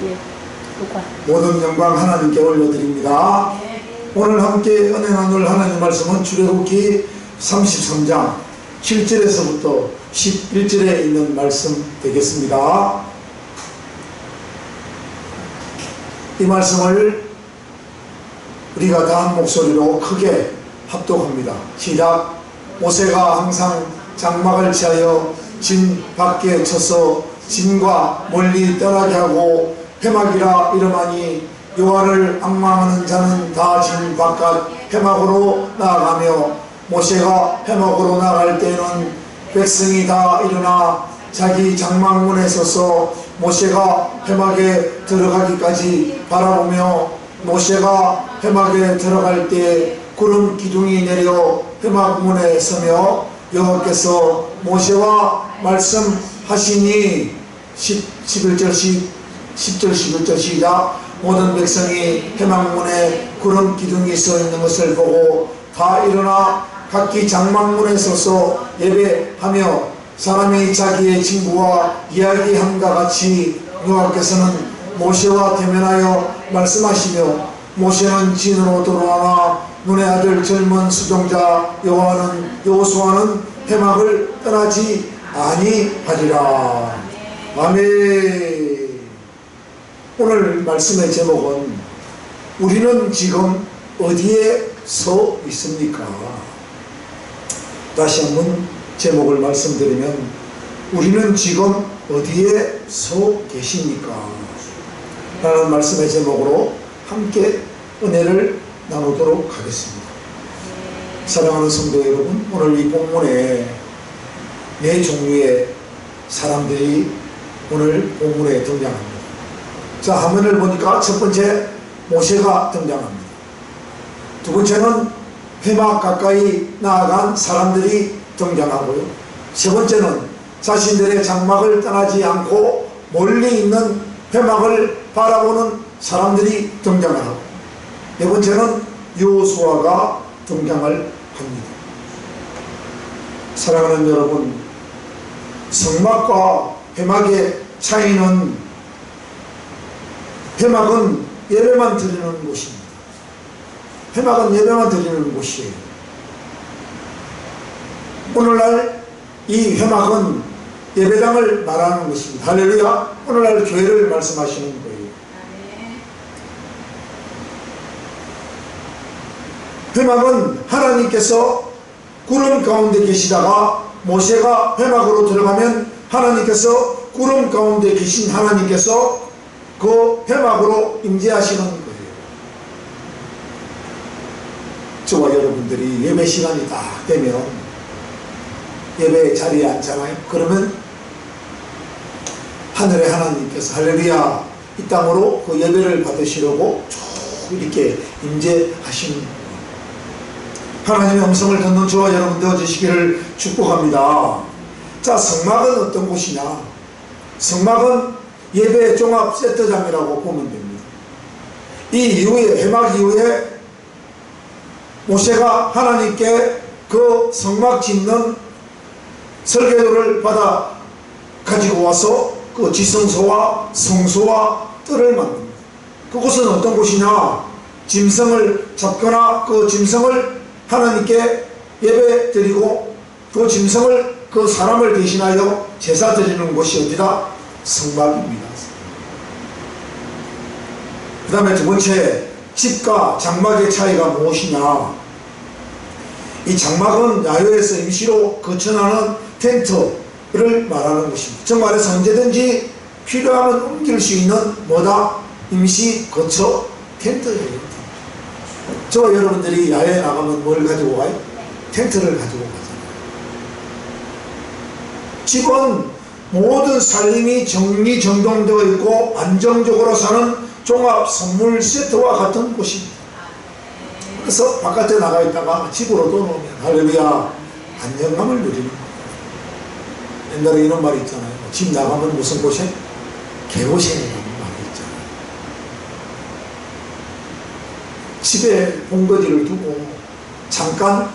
예. 모든 영광 하나님께 올려드립니다. 오늘 함께 은혜 나눌 하나님 말씀은 출애굽기 33장 7절에서부터 11절에 있는 말씀 되겠습니다. 이 말씀을 우리가 다 한 목소리로 크게 합독합니다. 시작. 모세가 항상 장막을 취하여 진 밖에 쳐서 진과 멀리 떠나게 하고 회막이라 이름하니 여호와를 앙망하는 자는 다 진 바깥 회막으로 나아가며 모세가 회막으로 나갈 때에는 백성이 다 일어나 자기 장막문에 서서 모세가 회막에 들어가기까지 바라보며 모세가 회막에 들어갈 때 구름 기둥이 내려 회막문에 서며 여호와께서 모세와 말씀하시니 10절 11절 시작. 모든 백성이 회막문에 구름 기둥이 서 있는 것을 보고 다 일어나 각기 장막문에 서서 예배하며 사람이 자기의 친구와 이야기함과 같이 여호와께서는 모세와 대면하여 말씀하시며 모세는 진으로 돌아와 눈의 아들 젊은 수종자 여호수아는 회막을 떠나지 아니하리라. 아멘. 오늘 말씀의 제목은 우리는 지금 어디에 서 있습니까? 다시 한번 제목을 말씀드리면 우리는 지금 어디에 서 계십니까? 라는 말씀의 제목으로 함께 은혜를 나누도록 하겠습니다. 사랑하는 성도 여러분, 오늘 이 본문에 네 종류의 사람들이 오늘 본문에 등장합니다. 자, 화면을 보니까 첫 번째 모세가 등장합니다. 두 번째는 회막 가까이 나아간 사람들이 등장하고요. 세 번째는 자신들의 장막을 떠나지 않고 멀리 있는 회막을 바라보는 사람들이 등장을 하고, 네 번째는 여호수아가 등장을 합니다. 사랑하는 여러분, 성막과 회막의 차이는 회막은 예배만 드리는 곳입니다. 회막은 예배만 드리는 곳이에요. 오늘날 이 회막은 예배당을 말하는 것입니다. 할렐루야. 오늘날 교회를 말씀하시는 거예요. 회막은 하나님께서 구름 가운데 계시다가 모세가 회막으로 들어가면 하나님께서 구름 가운데 계신 하나님께서 그 회막으로 임재하시는 거예요. 저와 여러분들이 예배 시간이 다 되면 예배 자리에 앉잖아요. 그러면 하늘의 하나님께서 할렐루야 이 땅으로 그 예배를 받으시려고 쭉 이렇게 임재하시는 거예요. 하나님의 음성을 듣는 저와 여러분 되어주시기를 축복합니다. 자, 성막은 어떤 곳이냐? 성막은 예배 종합 세트장이라고 보면 됩니다. 이 이후에, 회막 이후에 모세가 하나님께 그 성막 짓는 설계도를 받아 가지고 와서 그 지성소와 성소와 뜰을 만듭니다. 그곳은 어떤 곳이냐? 짐승을 잡거나 그 짐승을 하나님께 예배 드리고 그 짐승을 그 사람을 대신하여 제사 드리는 곳이 어디다? 성막입니다. 그 다음에 두 번째, 집과 장막의 차이가 무엇이냐? 이 장막은 야외에서 임시로 거처하는 텐트를 말하는 것입니다. 즉 말해서 언제든지 필요하면 옮길 수 있는 뭐다? 임시 거처 텐트예요. 저와 여러분들이 야외에 나가면 뭘 가지고 가요? 텐트를 가지고 가잖아요. 집은 모든 살림이 정리정돈되어 있고 안정적으로 사는 종합 선물 세트와 같은 곳입니다. 그래서 바깥에 나가 있다가 집으로 돌아오면 할렐루야 안정감을 누리는 거예요. 옛날에 이런 말이 있잖아요. 집 나가면 무슨 고생? 개고생이라는 말이 있잖아요. 집에 본거지를 두고 잠깐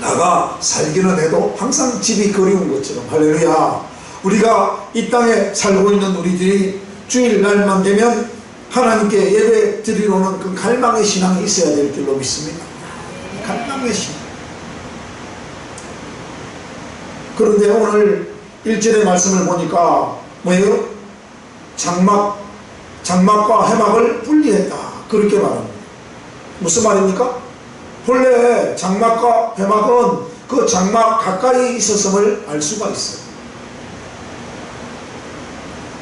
나가 살기는 해도 항상 집이 그리운 것처럼 할렐루야 우리가 이 땅에 살고 있는 우리들이 주일날만 되면 하나님께 예배 드리러오는 그 갈망의 신앙이 있어야 될 줄로 믿습니다. 갈망의 신앙. 그런데 오늘 1절의 말씀을 보니까 뭐예요? 장막과 회막을 분리했다, 그렇게 말합니다. 무슨 말입니까? 본래 장막과 회막은 그 장막 가까이 있었음을 알 수가 있어요.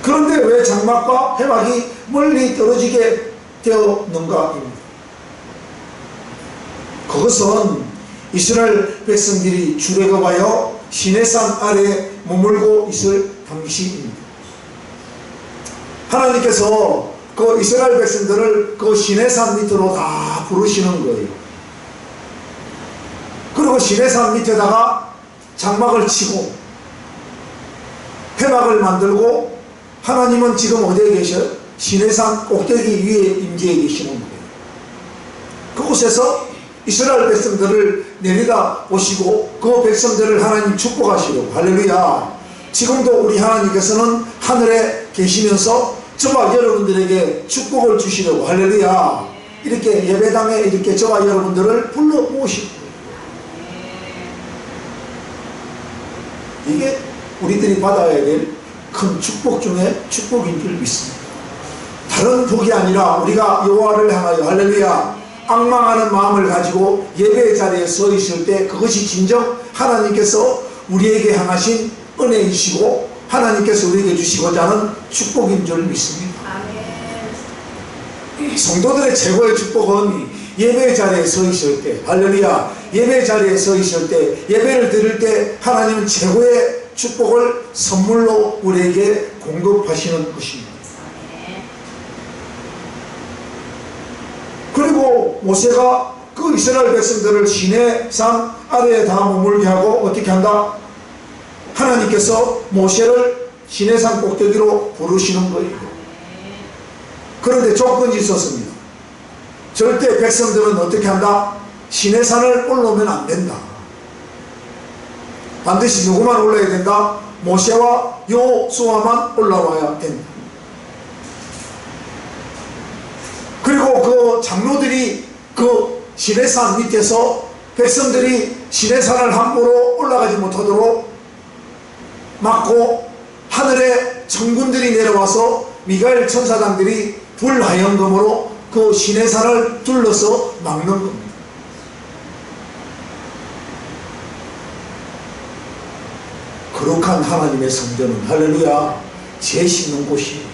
그런데 왜 장막과 회막이 멀리 떨어지게 되었는가입니다. 그것은 이스라엘 백성들이 출애굽하여 시내산 아래에 머물고 있을 당시입니다. 하나님께서 그 이스라엘 백성들을 그 시내산 밑으로 다 부르시는 거예요. 그리고 시내산 밑에다가 장막을 치고 회막을 만들고, 하나님은 지금 어디에 계셔요? 시내산 꼭대기 위에 임재해 계시는 거예요. 그곳에서 이스라엘 백성들을 내려다 보시고 그 백성들을 하나님 축복하시려고, 할렐루야. 지금도 우리 하나님께서는 하늘에 계시면서 저와 여러분들에게 축복을 주시려고, 할렐루야, 이렇게 예배당에 이렇게 저와 여러분들을 불러 모으시고, 이게 우리들이 받아야 될 큰 축복 중에 축복인 줄 믿습니다. 다른 복이 아니라 우리가 여호와를 향하여, 할렐루야, 앙망하는 마음을 가지고 예배의 자리에 서 있을 때 그것이 진정 하나님께서 우리에게 향하신 은혜이시고 하나님께서 우리에게 주시고자 하는 축복인 줄 믿습니다. 아멘. 성도들의 최고의 축복은 예배의 자리에 서 있을 때, 할렐루야, 예배의 자리에 서 있을 때, 예배를 드릴 때 하나님은 최고의 축복을 선물로 우리에게 공급하시는 것입니다. 그리고 모세가 그 이스라엘 백성들을 시내산 아래에 다 머물게 하고 어떻게 한다? 하나님께서 모세를 시내산 꼭대기로 부르시는 거예요. 그런데 조건이 있었습니다. 절대 백성들은 어떻게 한다? 시내산을 올라오면 안 된다. 반드시 누구만 올라야 된다? 모세와 여호수아만 올라와야 된다. 그리고 그 장로들이 그 시내산 밑에서 백성들이 시내산을 함부로 올라가지 못하도록 막고, 하늘에 천군들이 내려와서 미가엘 천사장들이 불화염금으로 그 시내산을 둘러서 막는 겁니다. 거룩한 하나님의 성전은, 할렐루야, 죄 씻는 곳이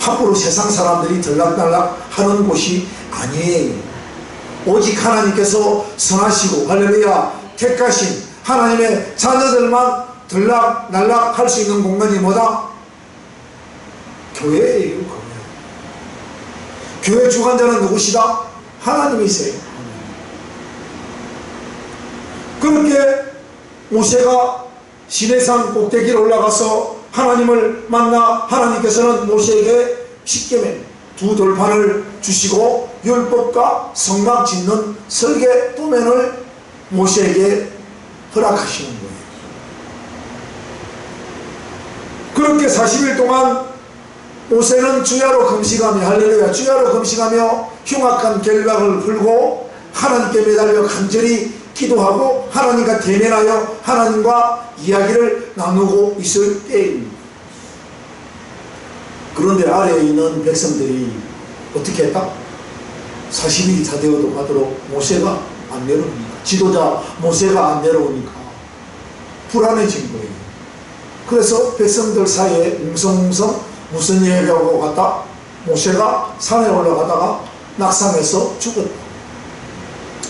함부로 세상 사람들이 들락날락 하는 곳이 아니에요. 오직 하나님께서 선하시고, 할렐루야, 택하신 하나님의 자녀들만 들락날락 할 수 있는 공간이 뭐다? 교회예요. 교회 주관자는 누구시다? 하나님이세요. 그렇게 모세가 시내산 꼭대기로 올라가서 하나님을 만나 하나님께서는 모세에게 십계명 두 돌판을 주시고 율법과 성막 짓는 설계 도면을 모세에게 허락하시는 거예요. 그렇게 40일 동안 모세는 주야로 금식하며, 할렐루야, 주야로 금식하며 흉악한 결박을 풀고 하나님께 매달려 간절히 기도하고 하나님과 대면하여 하나님과 이야기를 나누고 있을 때입니다. 그런데 아래에 있는 백성들이 어떻게 했다? 40일이 다 되어도 가도록 모세가 안 내려오니까, 지도자 모세가 안 내려오니까 불안해진 거예요. 그래서 백성들 사이에 웅성웅성 무슨 얘기하고 갔다? 모세가 산에 올라가다가 낙상해서 죽었다.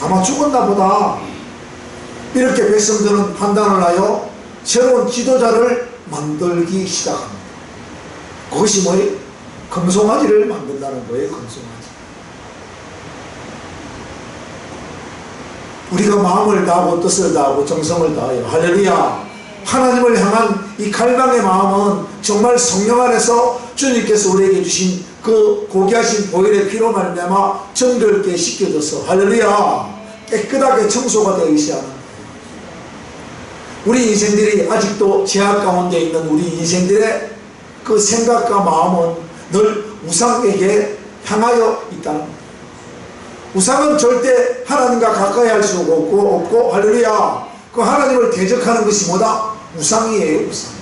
아마 죽었나 보다. 이렇게 백성들은 판단을 하여 새로운 지도자를 만들기 시작합니다. 그것이 뭐예요? 금송아지를 만든다는 거예요. 금송아지. 우리가 마음을 다하고 뜻을 다하고 정성을 다하여, 할렐루야, 하나님을 향한 이 갈망의 마음은 정말 성령 안에서 주님께서 우리에게 주신 그 고귀하신 보혈의 피로 말미암아 정결케 씻겨져서, 할렐루야, 깨끗하게 청소가 되어 있어야 하는 거예요. 우리 인생들이 아직도 죄악 가운데 있는 우리 인생들의 그 생각과 마음은 우상에게 향하여 있다는 겁니다. 우상은 절대 하나님과 가까이 할 수 없고 할렐루야, 그 하나님을 대적하는 것이 뭐다? 우상이에요. 우상.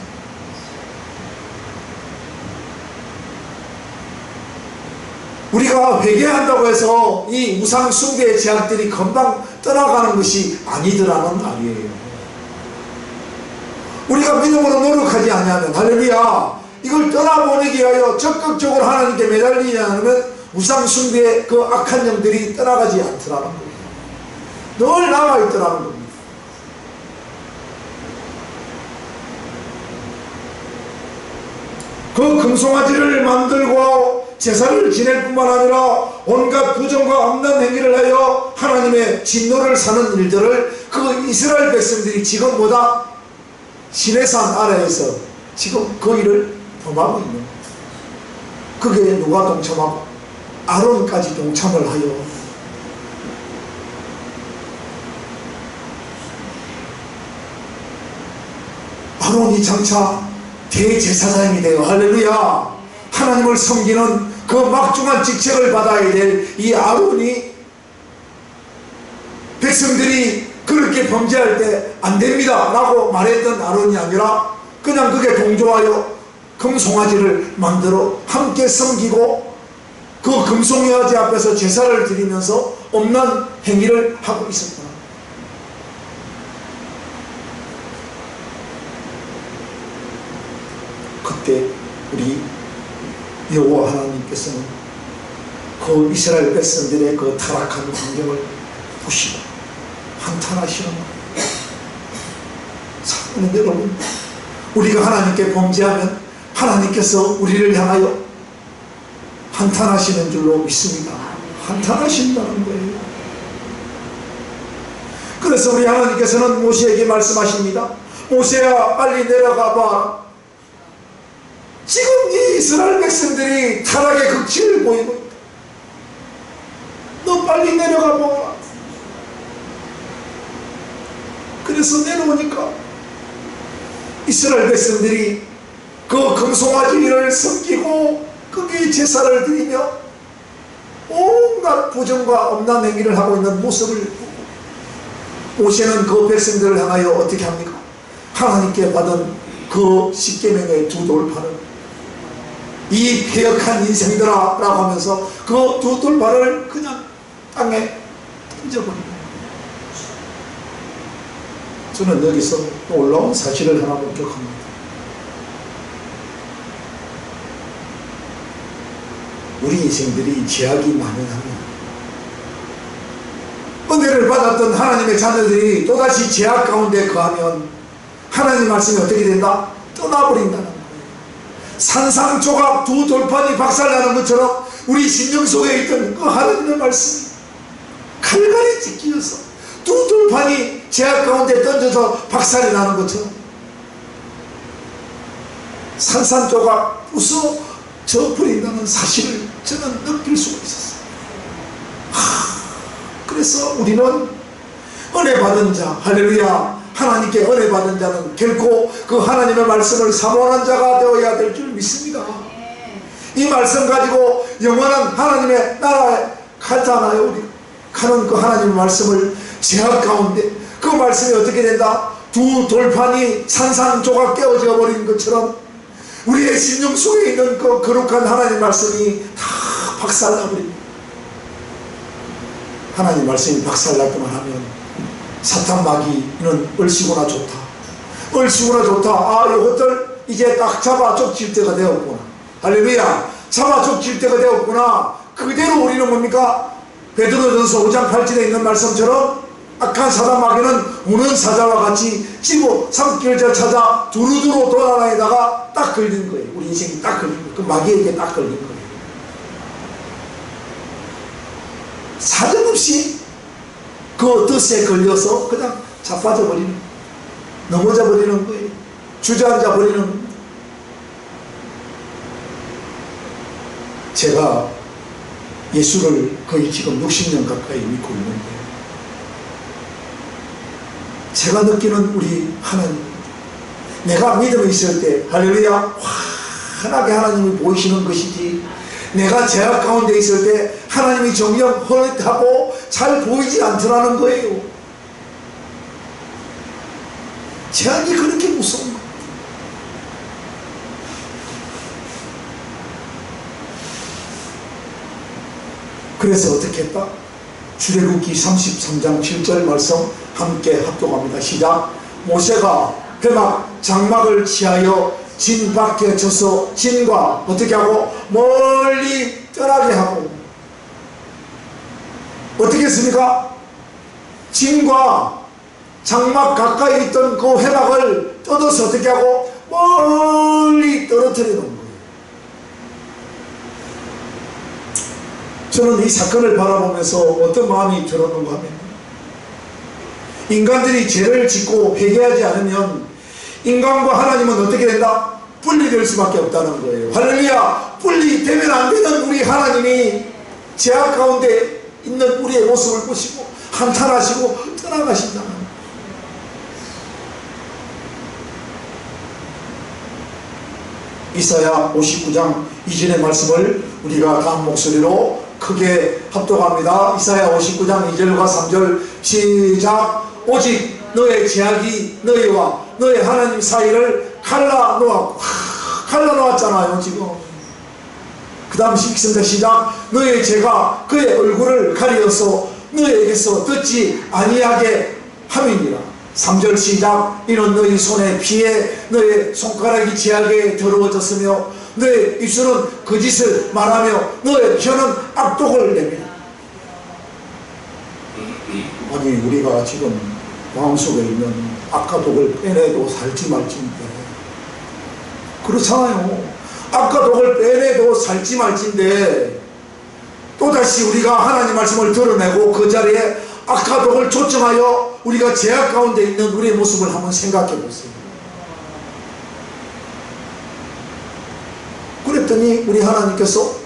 우리가 회개한다고 해서 이 우상 숭배의 제약들이 금방 떠나가는 것이 아니더라는 말이에요. 우리가 믿음으로 노력하지 않으면 할렐루야, 이걸 떠나보내기 위하여 적극적으로 하나님께 매달리지 않으면 우상 숭배의 그 악한 영들이 떠나가지 않더라는 거예요. 늘 남아있더라는 겁니다. 그 금송아지를 만들고 제사를 지낼 뿐만 아니라 온갖 부정과 악한 행위를 하여 하나님의 진노를 사는 일들을 그 이스라엘 백성들이 지금 뭐다? 시내산 아래에서 지금 그 일을 범하고 있는 겁니다. 그게 누가 동참하고? 아론까지 동참을 하여 아론이 장차 대제사장이 되어 할렐루야, 하나님을 섬기는 그 막중한 직책을 받아야 될 이 아론이 백성들이 그렇게 범죄할 때 안됩니다 라고 말했던 아론이 아니라 그냥 그게 동조하여 금송아지를 만들어 함께 섬기고 그 금송아지 앞에서 제사를 드리면서 엄난 행위를 하고 있었구나. 그때 우리 여호와 하나님께서는 그 이스라엘 백성들의 그 타락한 환경을 보시고 한탄하시는 거예요. 사랑하는 여러분, 우리가 하나님께 범죄하면 하나님께서 우리를 향하여 한탄하시는 줄로 믿습니다. 한탄하신다는 거예요. 그래서 우리 하나님께서는 모세에게 말씀하십니다. 모세야, 빨리 내려가 봐. 지금 이 이스라엘 백성들이 타락의 극치를 보이고 있다. 너 빨리 내려가 봐. 그래서 내려오니까 이스라엘 백성들이 그 금송아지를 섬기고 거기에 제사를 드리며 온갖 부정과 엄난 행위를 하고 있는 모습을 보고 모세는 그 백성들을 향하여 어떻게 합니까? 하나님께 받은 그 십계명의 두 돌판을 이 폐역한 인생들아 라고 하면서 그 두 돌판을 그냥 땅에 던져버립니다. 저는 여기서 놀라운 사실을 하나 목격합니다. 우리 인생들이 제약이 만연하면 은혜를 받았던 하나님의 자녀들이 또다시 제약 가운데 거하면 하나님 말씀이 어떻게 된다? 떠나버린다는 거예요. 산상조각 두 돌판이 박살나는 것처럼 우리 심령 속에 있던 그 하나님의 말씀이 칼갈이 찢겨서 두 돌판이 제약 가운데 던져서 박살이 나는 것처럼 산산조각 부서져 버린다는 사실을 저는 느낄 수가 있었어요. 그래서 우리는 은혜 받은 자, 할렐루야, 하나님께 은혜 받은 자는 결코 그 하나님의 말씀을 사모하는 자가 되어야 될 줄 믿습니다. 이 말씀 가지고 영원한 하나님의 나라에 가잖아요. 우리 가는 그 하나님의 말씀을 제약 가운데 그 말씀이 어떻게 된다? 두 돌판이 산산조각 깨어져 버린 것처럼 우리의 심령 속에 있는 그 거룩한 하나님 말씀이 다 박살나버립니다. 하나님 말씀이 박살났기만 하면 사탄 마귀는 얼씨구나 좋다. 얼씨구나 좋다. 아, 이것들 이제 딱 잡아 쫓길 때가 되었구나. 할렐루야. 잡아 쫓길 때가 되었구나. 그대로 우리는 뭡니까? 베드로전서 5장 8절에 있는 말씀처럼 악한 사단 마귀는 우는 사자와 같이 찌고 삼킬자 찾아 두루두루 돌아다니다가 딱 걸린 거예요. 우리 인생이 딱 걸린 거예요. 그 마귀에게 딱 걸린 거예요. 사정없이 그 뜻에 걸려서 그냥 자빠져 버리는, 넘어져 버리는 거예요. 주저앉아 버리는 겁니다. 제가 예수를 거의 지금 60년 가까이 믿고 있는데 제가 느끼는 우리 하나님, 내가 믿음이 있을 때 할렐루야 환하게 하나님이 보이시는 것이지 내가 제약 가운데 있을 때 하나님이 정녕 허릇하고 잘 보이지 않더라는 거예요. 제약이 그렇게 무서운 거예요. 그래서 어떻게 했다? 출애굽기 33장 7절 말씀 함께 합독합니다. 시작. 모세가 회막 장막을 취하여 진 밖에 져서 진과 어떻게 하고 멀리 떠나게 하고, 어떻게 했습니까? 진과 장막 가까이 있던 그 회막을 뜯어서 어떻게 하고 멀리 떨어뜨려 놓은 거예요. 저는 이 사건을 바라보면서 어떤 마음이 들었는가 하면, 인간들이 죄를 짓고 회개하지 않으면 인간과 하나님은 어떻게 된다? 분리될 수밖에 없다는 거예요. 할렐루야! 분리되면 안 되는 우리 하나님이 죄악 가운데 있는 우리의 모습을 보시고 한탄하시고 떠나가신다는 거예요. 이사야 59장 이전의 말씀을 우리가 다 한 목소리로 크게 합독합니다. 이사야 59장 2절과 3절 시작. 오직 너의 죄악이 너희와 너의 하나님 사이를 갈라놓았고, 갈라놓았잖아요 지금. 그 다음 읽습니다. 시작. 너의 죄가 그의 얼굴을 가리어서 너에게서 듣지 아니하게 함이니라. 3절 시작. 이는 너희 손에 피해 너의 손가락이 죄악에 더러워졌으며 너의 입술은 거짓을 말하며 너의 혀는 악독을 내며. 아니 우리가 지금 마음속에 있는 악과독을 빼내도 살지 말지인데, 그렇잖아요. 악과독을 빼내도 살지 말지인데 또다시 우리가 하나님 말씀을 드러내고 그 자리에 악과독을 조정하여 우리가 죄악 가운데 있는 우리의 모습을 한번 생각해 보세요. 그랬더니 우리 하나님께서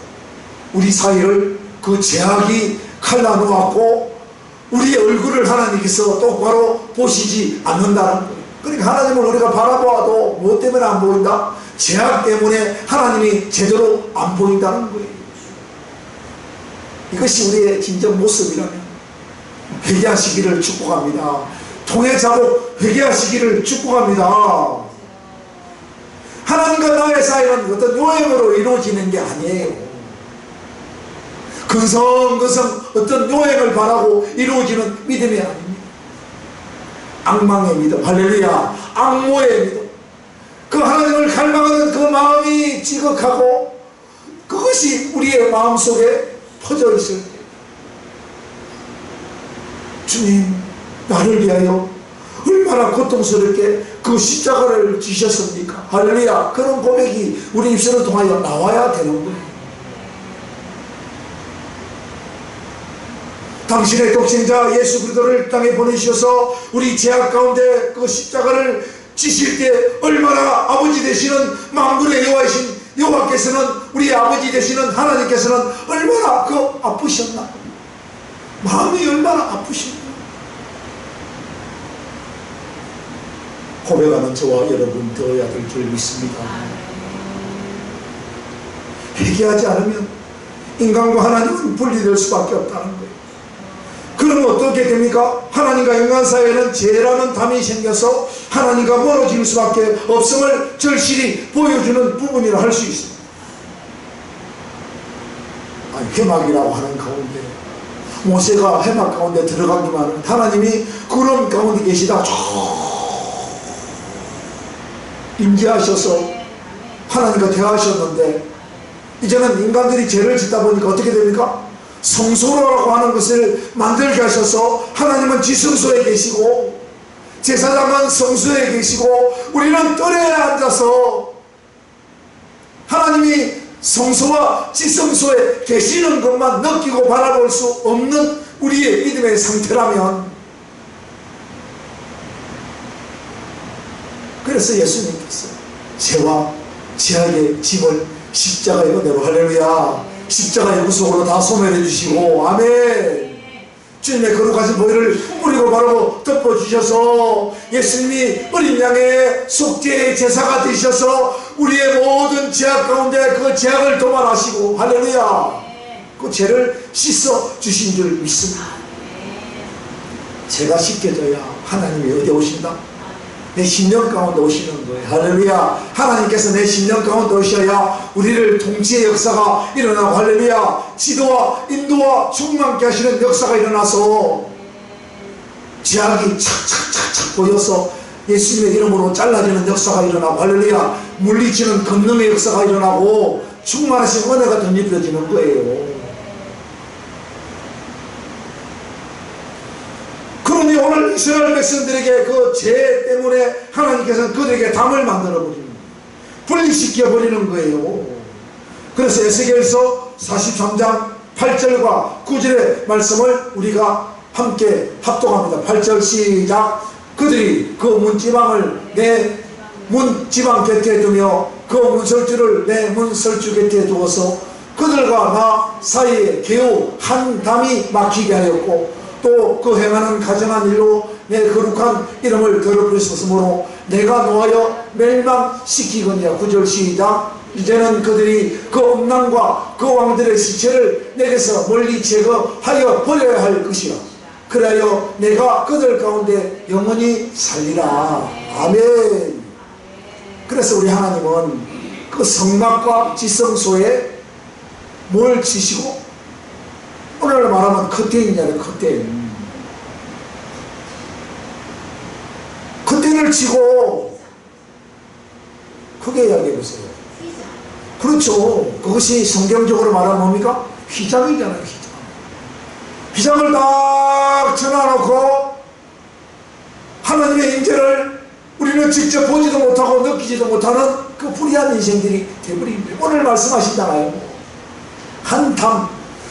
우리 사이를 그 죄악이 갈라놓았고 우리의 얼굴을 하나님께서 똑바로 보시지 않는다는 거예요. 그러니까 하나님을 우리가 바라보아도 무엇 때문에 안 보인다? 죄악 때문에 하나님이 제대로 안 보인다는 거예요. 이것이 우리의 진정 모습이라면 회개하시기를 축복합니다. 통해 자복 회개하시기를 축복합니다. 하나님과 나의 사이는 어떤 요행으로 이루어지는 게 아니에요. 근성근성 어떤 요행을 바라고 이루어지는 믿음이 아닙니다. 악망의 믿음, 할렐루야, 악모의 믿음, 그 하나님을 갈망하는 그 마음이 지극하고 그것이 우리의 마음속에 퍼져 있을 때, 주님 나를 위하여 얼마나 고통스럽게 그 십자가를 지셨습니까? 할렐루야. 그런 고백이 우리 입술을 통하여 나와야 되는 거예요. 당신의 독생자 예수 그리스도를 땅에 보내주셔서 우리 죄악 가운데 그 십자가를 지실 때 얼마나 아버지 되시는 만군의 여호와이신 여호와께서는, 우리 아버지 되시는 하나님께서는 얼마나 그 아프셨나, 마음이 얼마나 아프셨나. 고백하는 저와 여러분 되어야 될 줄 믿습니다. 회개하지 않으면 인간과 하나님은 분리될 수밖에 없다는 거예요. 그럼 어떻게 됩니까? 하나님과 인간 사이에는 죄라는 담이 생겨서 하나님과 멀어질 수밖에 없음을 절실히 보여주는 부분이라 할 수 있습니다. 아니, 회막이라고 하는 가운데 모세가 회막 가운데 들어가기만 하나님이 구름 가운데 계시다 임재하셔서 하나님과 대화하셨는데, 이제는 인간들이 죄를 짓다 보니까 어떻게 됩니까? 성소로라고 하는 것을 만들게 하셔서 하나님은 지성소에 계시고 제사장은 성소에 계시고 우리는 뜰에 앉아서 하나님이 성소와 지성소에 계시는 것만 느끼고 바라볼 수 없는 우리의 믿음의 상태라면, 그래서 예수님께서 죄와 죄악의 짐을 십자가의 은혜로, 할렐루야, 십자가의 구속으로 다 소멸해 주시고, 아멘, 주님의 거룩하신 보혈을 뿌리고 바르고 덮어주셔서 예수님이 어린 양의 속죄의 제사가 되셔서 우리의 모든 죄악 가운데 그 죄악을 도말하시고 할렐루야 그 죄를 씻어 주신 줄 믿습니다. 죄가 씻겨져야 하나님이 어디 오신다? 내 심령 가운데 오시는 거예요. 할렐루야. 하나님께서 내 심령 가운데 오셔야 우리를 통치의 역사가 일어나고 할렐루야. 지도와 인도와 충만케 하시는 역사가 일어나서 죄악이 착착착착 보여서 예수님의 이름으로 잘라지는 역사가 일어나고 할렐루야. 물리치는 권능의 역사가 일어나고 충만하신 은혜가 덧입혀지는 거예요. 그러니 오늘 이스라엘 백성들에게 그 죄 때문에 하나님께서는 그들에게 담을 만들어 버리는 거예요. 분리시켜 버리는 거예요. 그래서 에스겔서 43장 8절과 9절의 말씀을 우리가 함께 합독합니다. 8절 시작. 그들이 그 문지방을 내 문지방 곁에 두며 그 문설주를 내 문설주 곁에 두어서 그들과 나 사이에 겨우 한 담이 막히게 하였고 또 그 행하는 가정한 일로 내 거룩한 이름을 더럽히셨으므로 내가 노하여 멸망시키거니와. 9절 시작. 이제는 그들이 그 음란과 그 왕들의 시체를 내게서 멀리 제거하여 버려야 할 것이라. 그래야 내가 그들 가운데 영원히 살리라. 아멘. 그래서 우리 하나님은 그 성막과 지성소에 뭘 치시고 오늘 말하면 커튼이잖아요. 커튼을 치고 크게 이야기해 보세요. 그렇죠. 그것이 성경적으로 말하면 뭡니까? 휘장이잖아요. 휘장을 딱 쳐놔놓고 하나님의 임재를 우리는 직접 보지도 못하고 느끼지도 못하는 그 불의한 인생들이 되버립니다. 오늘 말씀하신잖아요. 한 담,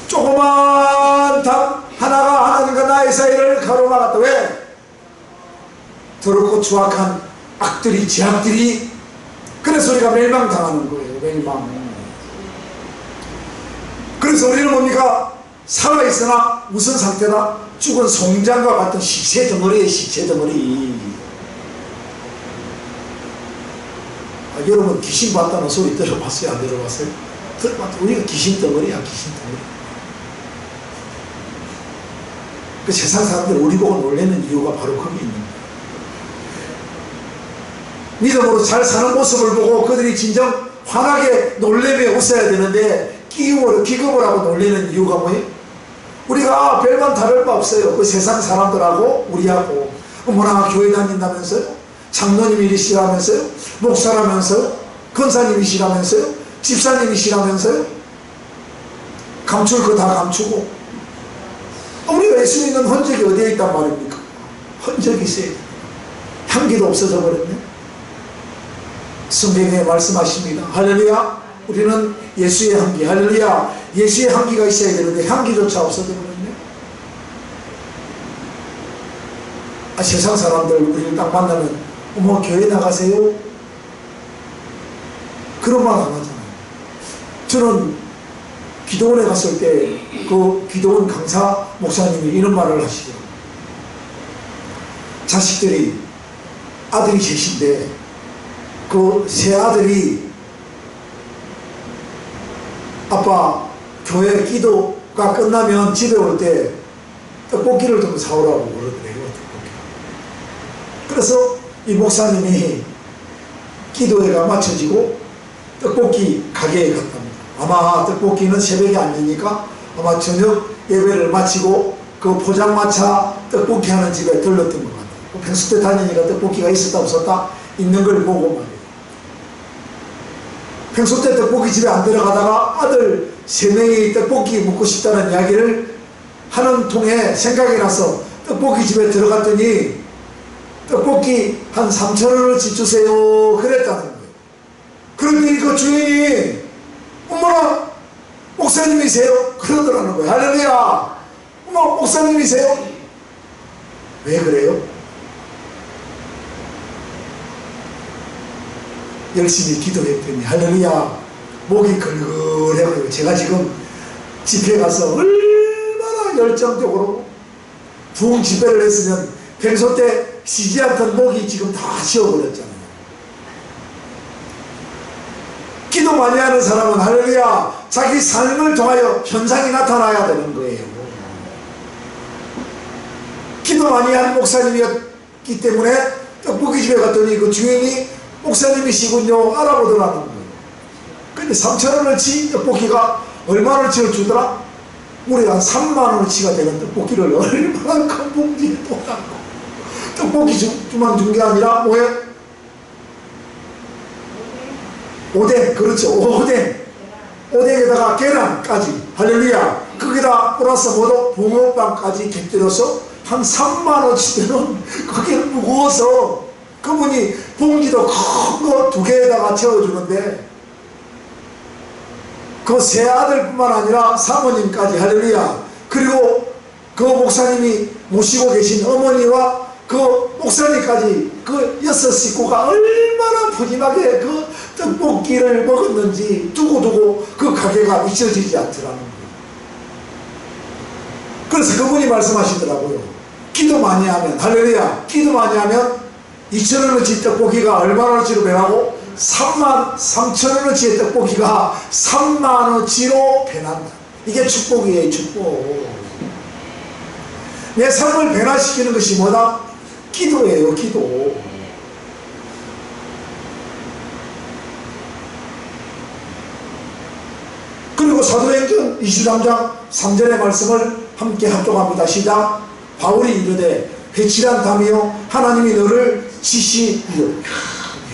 조그만 담 하나가 하나님과 나의 사이를 가로막았다. 왜? 더럽고 추악한 악들이, 죄악들이. 그래서 우리가 멸망당하는 거예요. 멸망. 그래서 우리는 뭡니까? 살아있으나 무슨 상태다? 죽은 송장과 같은 시체 덩어리에 시체 덩어리. 여러분 귀신 봤다는 소리 들어봤어요? 안 들어봤어요? 들어봤죠? 우리가 귀신 덩어리야. 귀신 덩어리. 그 세상 사람들 우리 보고 놀라는 이유가 바로 거기 있는 거예요. 믿음으로 잘 사는 모습을 보고 그들이 진정 환하게 놀래며 웃어야 되는데 기겁을 하고 놀리는 이유가 뭐예요? 우리가 별반 다를 바 없어요. 그 세상 사람들하고 우리하고. 뭐나 교회 다닌다면서요? 장로님이시라면서요? 목사라면서요? 권사님이시라면서요? 집사님이시라면서요? 감출 거 다 감추고. 우리가 예수 믿는 흔적이 어디에 있단 말입니까? 흔적이 있어요. 향기도 없어져 버렸네. 성경에 말씀하십니다. 할렐루야. 우리는 예수의 향기, 할렐루야. 예수의 향기가 있어야 되는데 향기조차 없어져 버렸네. 세상 사람들 우리를 딱 만나면 어머 교회 나가세요? 그런 말 안 하잖아요. 저는 기도원에 갔을 때 그 기도원 강사 목사님이 이런 말을 하시더라고요. 자식들이 아들이 셋인데 그 세 아들이 아빠 교회 기도가 끝나면 집에 올 때 떡볶이를 좀 사오라고 그러더래요. 그래서 이 목사님이 기도회가 마쳐지고 떡볶이 가게에 갔답니다. 아마 떡볶이는 새벽에 안 되니까 아마 저녁 예배를 마치고 그 포장마차 떡볶이 하는 집에 들렀던 것 같아요. 평소 때 다니니까 떡볶이가 있었다 없었다 있는 걸 보고 말이에요. 평소 때 떡볶이 집에 안 들어가다가 아들 3명이 떡볶이 먹고 싶다는 이야기를 하는 통에 생각이 나서 떡볶이 집에 들어갔더니 떡볶이 한 3,000원어치 주세요 그랬다는 거예요. 그런데 그 주인이 어머나 목사님이세요? 그러더라는 거예요. 할렐루야. 어머 목사님이세요? 왜 그래요? 열심히 기도했더니 할렐루야 목이 걸걸해요. 제가 지금 집회 가서 얼마나 열정적으로 부흥 집회를 했으면 평소 때 쉬지 않던 목이 지금 다 쉬어버렸잖아요. 기도 많이 하는 사람은 할렐루야 자기 삶을 통하여 현상이 나타나야 되는 거예요. 기도 많이 하는 목사님이었기 때문에 떡볶이 집에 갔더니 그 주인이 목사님이시군요 알아보더라는 거예요. 근데 3,000원어치 떡볶이가 얼마나치를 주더라? 우리 한 3만원어치가 되는 떡볶이를 얼마나 큰 봉지에 또 떡볶이 주만 준 게 아니라 뭐예요? 오뎅, 그렇죠. 오뎅에다가 계란까지 할렐루야 거기다 플러스 뭐도 붕어빵까지 곁들여서 한 3만원치 되는 그게 무거워서 그분이 봉지도 큰 거 2개에다가 채워주는데 그 세 아들뿐만 아니라 사모님까지 할렐루야 그리고 그 목사님이 모시고 계신 어머니와 그 목사님까지 그 6 식구가 얼마나 푸짐하게 그 떡볶이를 먹었는지 두고두고 그 가게가 잊혀지지 않더라는 거예요. 그래서 그분이 말씀하시더라고요. 기도 많이 하면 할렐루야 기도 많이 하면 2,000원어치 떡볶이가 얼마나치로 변하고 33,000원어치의 떡볶이가 3만원어치로 변한다. 이게 축복이에요. 축복. 내 삶을 변화시키는 것이 뭐다? 기도예요. 기도. 그리고 사도행전 23장 3절의 말씀을 함께 합독합니다. 시작. 바울이 이르되 회칠한 담이요 하나님이 너를 지시리라.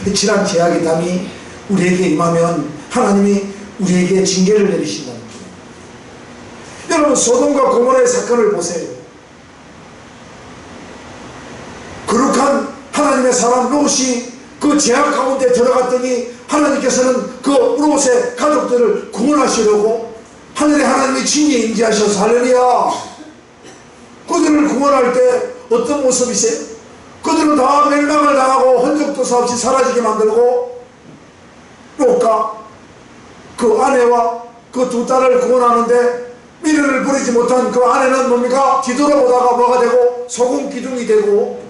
회칠한 제약의 담이 우리에게 임하면 하나님이 우리에게 징계를 내리신다는 거예요. 여러분 소돔과 고모라의 사건을 보세요. 거룩한 하나님의 사람 롯이 그 제약 가운데 들어갔더니 하나님께서는 그 롯의 가족들을 구원하시려고 하늘의 하나님의 진리에 임재하셔서 할렐루야 그들을 구원할 때 어떤 모습이세요? 그들은 다 멸망을 당하고 흔적도 없이 사라지게 만들고 롯과 그 아내와 그 2 딸을 구원하는데 미련을 버리지 못한 그 아내는 뭡니까? 뒤돌아보다가 뭐가 되고 소금 기둥이 되고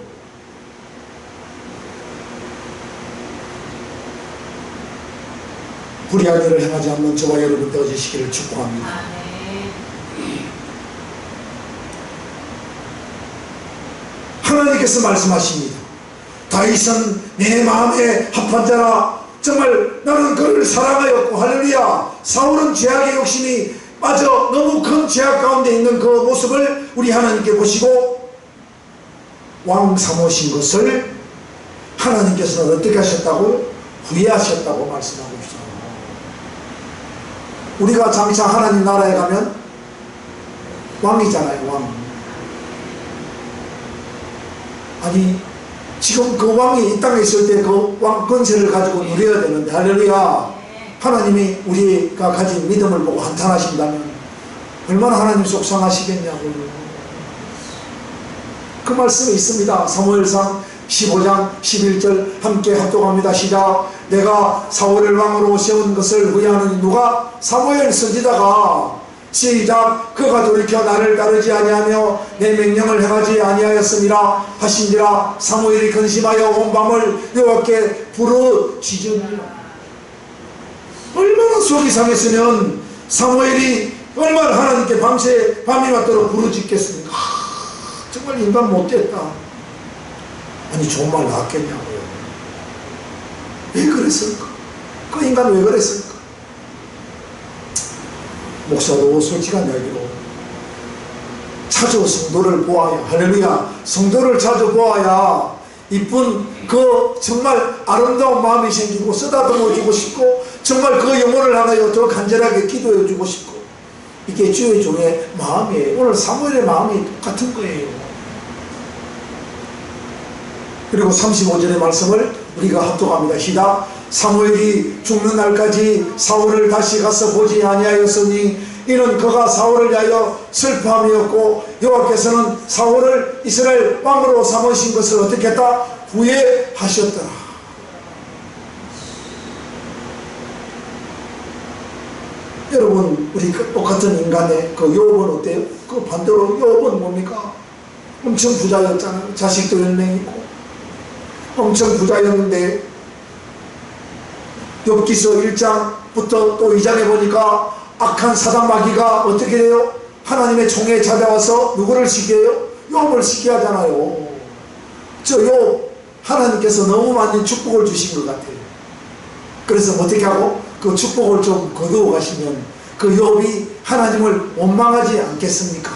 불의한 일을 행하지 않는 저와 여러분 되어지시기를 축복합니다. 하나님께서 말씀하십니다. 다윗은 내 마음에 합한 자라 정말 나는 그를 사랑하였고 할렐루야 사울은 죄악의 욕심이 빠져 너무 큰 죄악 가운데 있는 그 모습을 우리 하나님께 보시고 왕 삼으신 것을 하나님께서는 어떻게 하셨다고? 후회하셨다고 말씀하고 있습니다. 우리가 장차 하나님 나라에 가면 왕이잖아요. 왕. 아니 지금 그 왕이 이 땅에 있을 때 그 왕 권세를 가지고 누려야 되는데 할렐루야 하나님이 우리가 가진 믿음을 보고 한탄하신다면 얼마나 하나님 속상하시겠냐고요. 그 말씀이 있습니다. 사무엘상 15장 11절 함께 합독합니다. 시작. 내가 사울을 왕으로 세운 것을 후회하는 누가? 사무엘 선지자가 시작. 그가 돌이켜 나를 따르지 아니하며 내 명령을 행하지 아니하였음이라 하신지라. 사무엘이 근심하여 온 밤을 여호와께 부르짖으니라. 얼마나 속이 상했으면 사무엘이 얼마나 하나님께 밤새 밤이 맞도록 부르짖겠습니까? 정말 인간 못됐다. 아니 좋은 말 나왔겠냐고요. 왜 그랬을까? 그 인간 왜 그랬을까? 목사도 솔직한 이야기로 자주 성도를 보아야 할렐루야 성도를 자주 보아야 이쁜 그 정말 아름다운 마음이 생기고 쓰다듬어 주고 싶고 정말 그 영혼을 향하여 더 간절하게 기도해 주고 싶고 이게 주의 종의 마음이에요. 오늘 사무엘의 마음이 똑같은 거예요. 그리고 35절의 말씀을 우리가 합독합니다. 시작. 사무엘이 죽는 날까지 사울을 다시 가서 보지 아니하였으니 이는 그가 사울을 위하여 슬퍼함이었고 여호와께서는 사울을 이스라엘 왕으로 삼으신 것을 어떻게 했다? 후회하셨더라. 여러분 우리 똑같은 인간의 그 요업은 어때요? 그 반대로 요업은 뭡니까? 엄청 부자였잖아요. 자식도 10명 있고 엄청 부자였는데 욥기서 1장부터 또 2장에 보니까 악한 사단 마귀가 어떻게 돼요? 하나님의 종에 찾아와서 누구를 시켜요? 욥을 시켜야 하잖아요. 저 욥 하나님께서 너무 많은 축복을 주신 것 같아요. 그래서 어떻게 하고 그 축복을 좀 거두어 가시면 그 욥이 하나님을 원망하지 않겠습니까?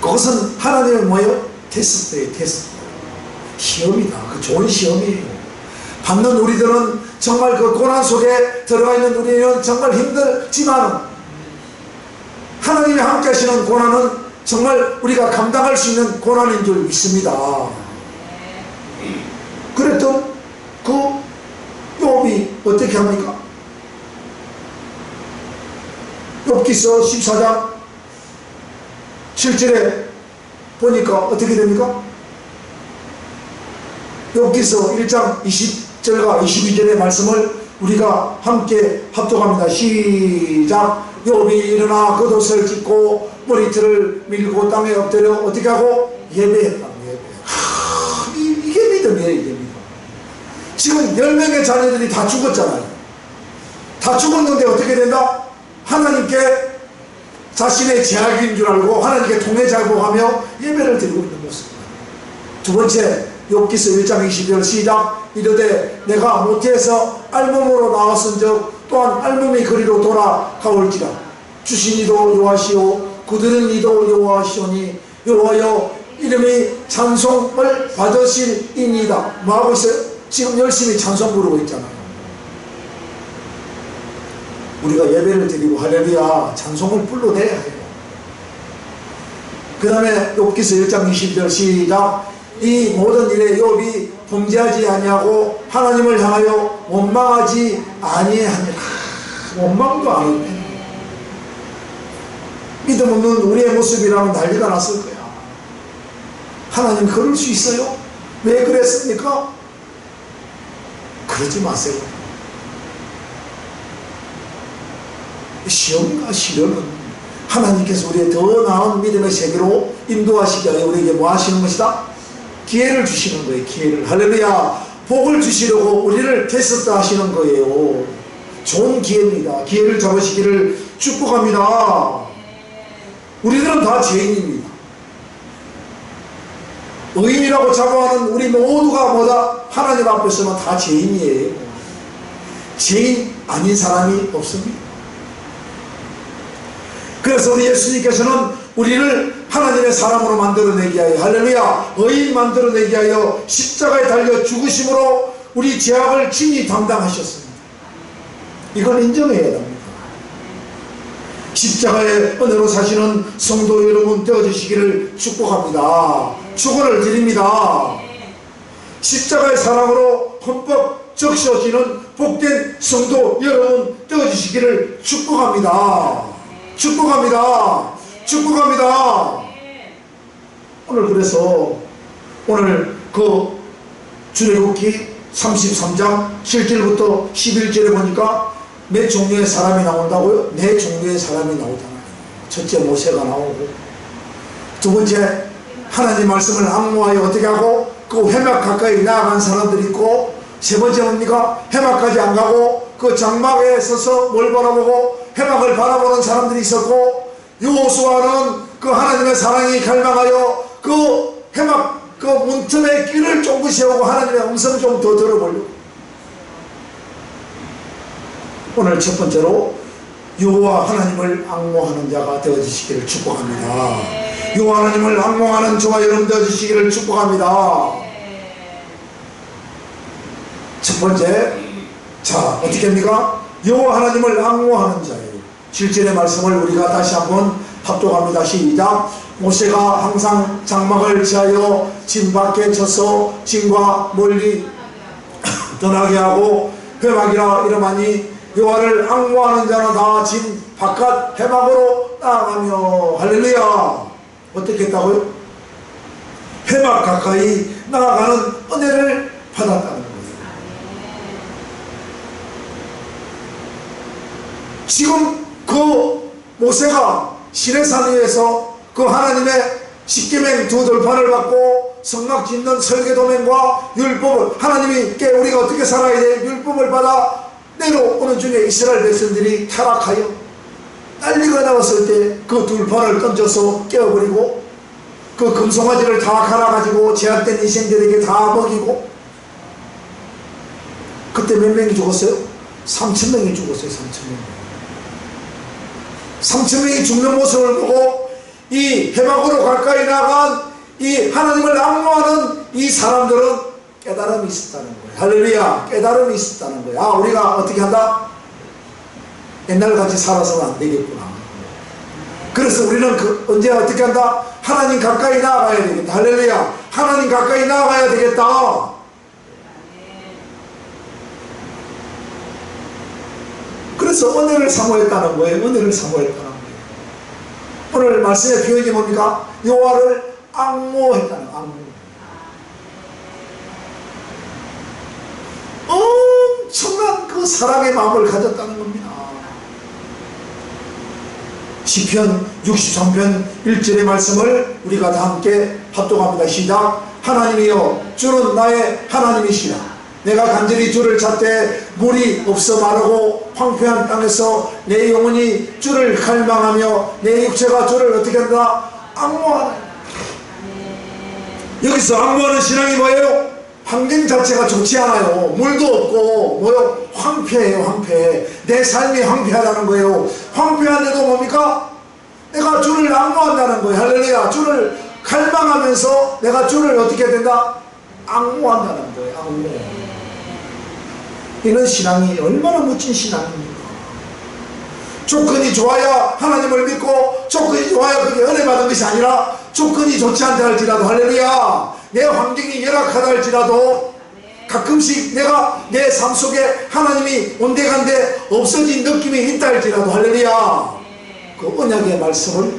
그것은 하나님의 뭐예요? 테스트예요. 테스트. 시험이다. 그 좋은 시험이에요. 받는 우리들은 정말 그 고난 속에 들어가 있는 우리는 정말 힘들지만 하나님이 함께 하시는 고난은 정말 우리가 감당할 수 있는 고난인 줄 믿습니다. 그랬던 그 욥이 어떻게 합니까? 욥기서 14장 7절에 보니까 어떻게 됩니까? 욥기서 1장 20절과 22절의 말씀을 우리가 함께 합독합니다. 시작. 욥이 일어나 겉옷을 찢고 머리털을 밀고 땅에 엎드려 어떻게 하고? 예배했다. 이게 믿음이에요. 이게 믿음. 지금 10명의 자녀들이 다 죽었잖아요. 다 죽었는데 어떻게 된다? 하나님께 자신의 제약인 줄 알고 하나님께 통회자복하며 예배를 드리고 있는 모습입니다. 두 번째, 욥기서 1장 20절 시작. 이르되 내가 모태에서 알몸으로 나왔은즉 또한 알몸의 거리로 돌아가올지라. 주신 이도 여호와시오 그들은 이도 여호와시오니 여호와여 이름이 찬송을 받으실이니이다. 뭐하고 있어요? 지금 열심히 찬송 부르고 있잖아요. 우리가 예배를 드리고 할렐루야 찬송을 불러내야 해요. 그 다음에 욥기서 1장 20절 시작. 이 모든 일에 욥이 범죄하지 아니하고 하나님을 향하여 원망하지 아니하니라. 원망도 안 했네. 믿음 없는 우리의 모습이라면 난리가 났을 거야. 하나님 그럴 수 있어요? 왜 그랬습니까? 그러지 마세요. 시험과 시련은 하나님께서 우리의 더 나은 믿음의 세계로 인도하시기 위해 우리에게 뭐 하시는 것이다? 기회를 주시는 거예요. 기회를. 할렐루야. 복을 주시려고 우리를 테스트 하시는 거예요. 좋은 기회입니다. 기회를 잡으시기를 축복합니다. 우리들은 다 죄인입니다. 의인이라고 자부하는 우리 모두가 뭐다? 하나님 앞에서는 다 죄인이에요. 죄인 아닌 사람이 없습니다. 그래서 우리 예수님께서는 우리를 하나님의 사람으로 만들어내기 위하여 할렐루야 의인 만들어내기 위하여 십자가에 달려 죽으심으로 우리 죄악을 친히 담당하셨습니다. 이걸 인정해야 합니다. 십자가의 은혜로 사시는 성도 여러분 되어주시기를 축복합니다. 축원을 드립니다. 십자가의 사랑으로 흠뻑 적셔지는 복된 성도 여러분 되어주시기를 축복합니다. 축복합니다. 축복합니다. 오늘 그래서 오늘 그 출애굽기 33장 7절부터 11절에 보니까 몇 종류의 사람이 나온다고요? 네 종류의 사람이 나오잖아요. 첫째 모세가 나오고 두 번째 하나님 말씀을 앙모하여 어떻게 하고 그 회막 가까이 나아간 사람들이 있고 세 번째 뭡니까? 회막까지 안 가고 그 장막에 서서 뭘 바라보고 회막을 바라보는 사람들이 있었고 여호수아는 그 하나님의 사랑이 갈망하여 그 회막 그 문틈의 길을 쫑긋 세우고 하나님의 음성을 좀 더 들어보려고. 오늘 첫 번째로 여호와 하나님을 앙모하는 자가 되어주시기를 축복합니다. 여호와 하나님을 앙모하는 저와 여러분 되어주시기를 축복합니다. 첫 번째, 자 어떻게 합니까? 여호와 하나님을 앙모하는 자예요. 7절의 말씀을 우리가 다시 한번 합독합니다. 시작. 모세가 항상 장막을 지하여 진 밖에 쳐서 진과 멀리 떠나게 하고 회막이라 이름하니 여호와를 앙모하는 자는 다 진 바깥 회막으로 나아가며 할렐루야. 어떻게 했다고요? 회막 가까이 나아가는 은혜를 받았다는 거예요. 지금 그 모세가 시내산 위에서 그 하나님의 십계명 두 돌판을 받고 성막 짓는 설계도면과 율법을 하나님께 우리가 어떻게 살아야 돼 율법을 받아 내려오는 중에 이스라엘 백성들이 타락하여 난리가 나왔을 때 그 돌판을 던져서 깨어버리고 그 금송아지를 다 갈아가지고 제약된 인생들에게 다 먹이고 그때 몇 명이 죽었어요? 3,000명이 죽었어요. 3,000명이 죽는 모습을 보고 이 해막으로 가까이 나간 이 하나님을 앙모하는 이 사람들은 깨달음이 있었다는 거예요. 할렐루야. 깨달음이 있었다는 거예요. 아, 우리가 어떻게 한다? 옛날같이 살아서는 안 되겠구나. 그래서 우리는 언제 어떻게 한다? 하나님 가까이 나아가야 되겠다. 할렐루야. 하나님 가까이 나아가야 되겠다. 그래서 은혜를 사모했다는 거예요. 은혜를 사모했다는 거예요. 오늘 말씀의 표현이 뭡니까? 여호와를 앙모했다는 거예요. 앙모. 엄청난 그 사랑의 마음을 가졌다는 겁니다. 시편 63편 1절의 말씀을 우리가 다 함께 합독합니다. 시작. 하나님이여 주는 나의 하나님이시라. 내가 간절히 주를 찾되 물이 없어 마르고 황폐한 땅에서 내 영혼이 주를 갈망하며 내 육체가 주를 어떻게 한다? 앙모하라. 여기서 앙모하는 신앙이 뭐예요? 환경 자체가 좋지 않아요. 물도 없고 뭐요? 황폐해요. 황폐해. 내 삶이 황폐하다는 거예요. 황폐한데도 뭡니까? 내가 주를 앙모한다는 거예요. 할렐루야. 주를 갈망하면서 내가 주를 어떻게 된다? 앙모한다는 거예요. 앙모. 이런 신앙이 얼마나 멋진 신앙입니까? 조건이 좋아야 하나님을 믿고 조건이 좋아야 그게 은혜 받은 것이 아니라 조건이 좋지 않다 할지라도 할렐루야. 내 환경이 열악하다 할지라도 가끔씩 내가 내 삶 속에 하나님이 온데간데 없어진 느낌이 있다 할지라도 할렐루야. 그 언약의 말씀을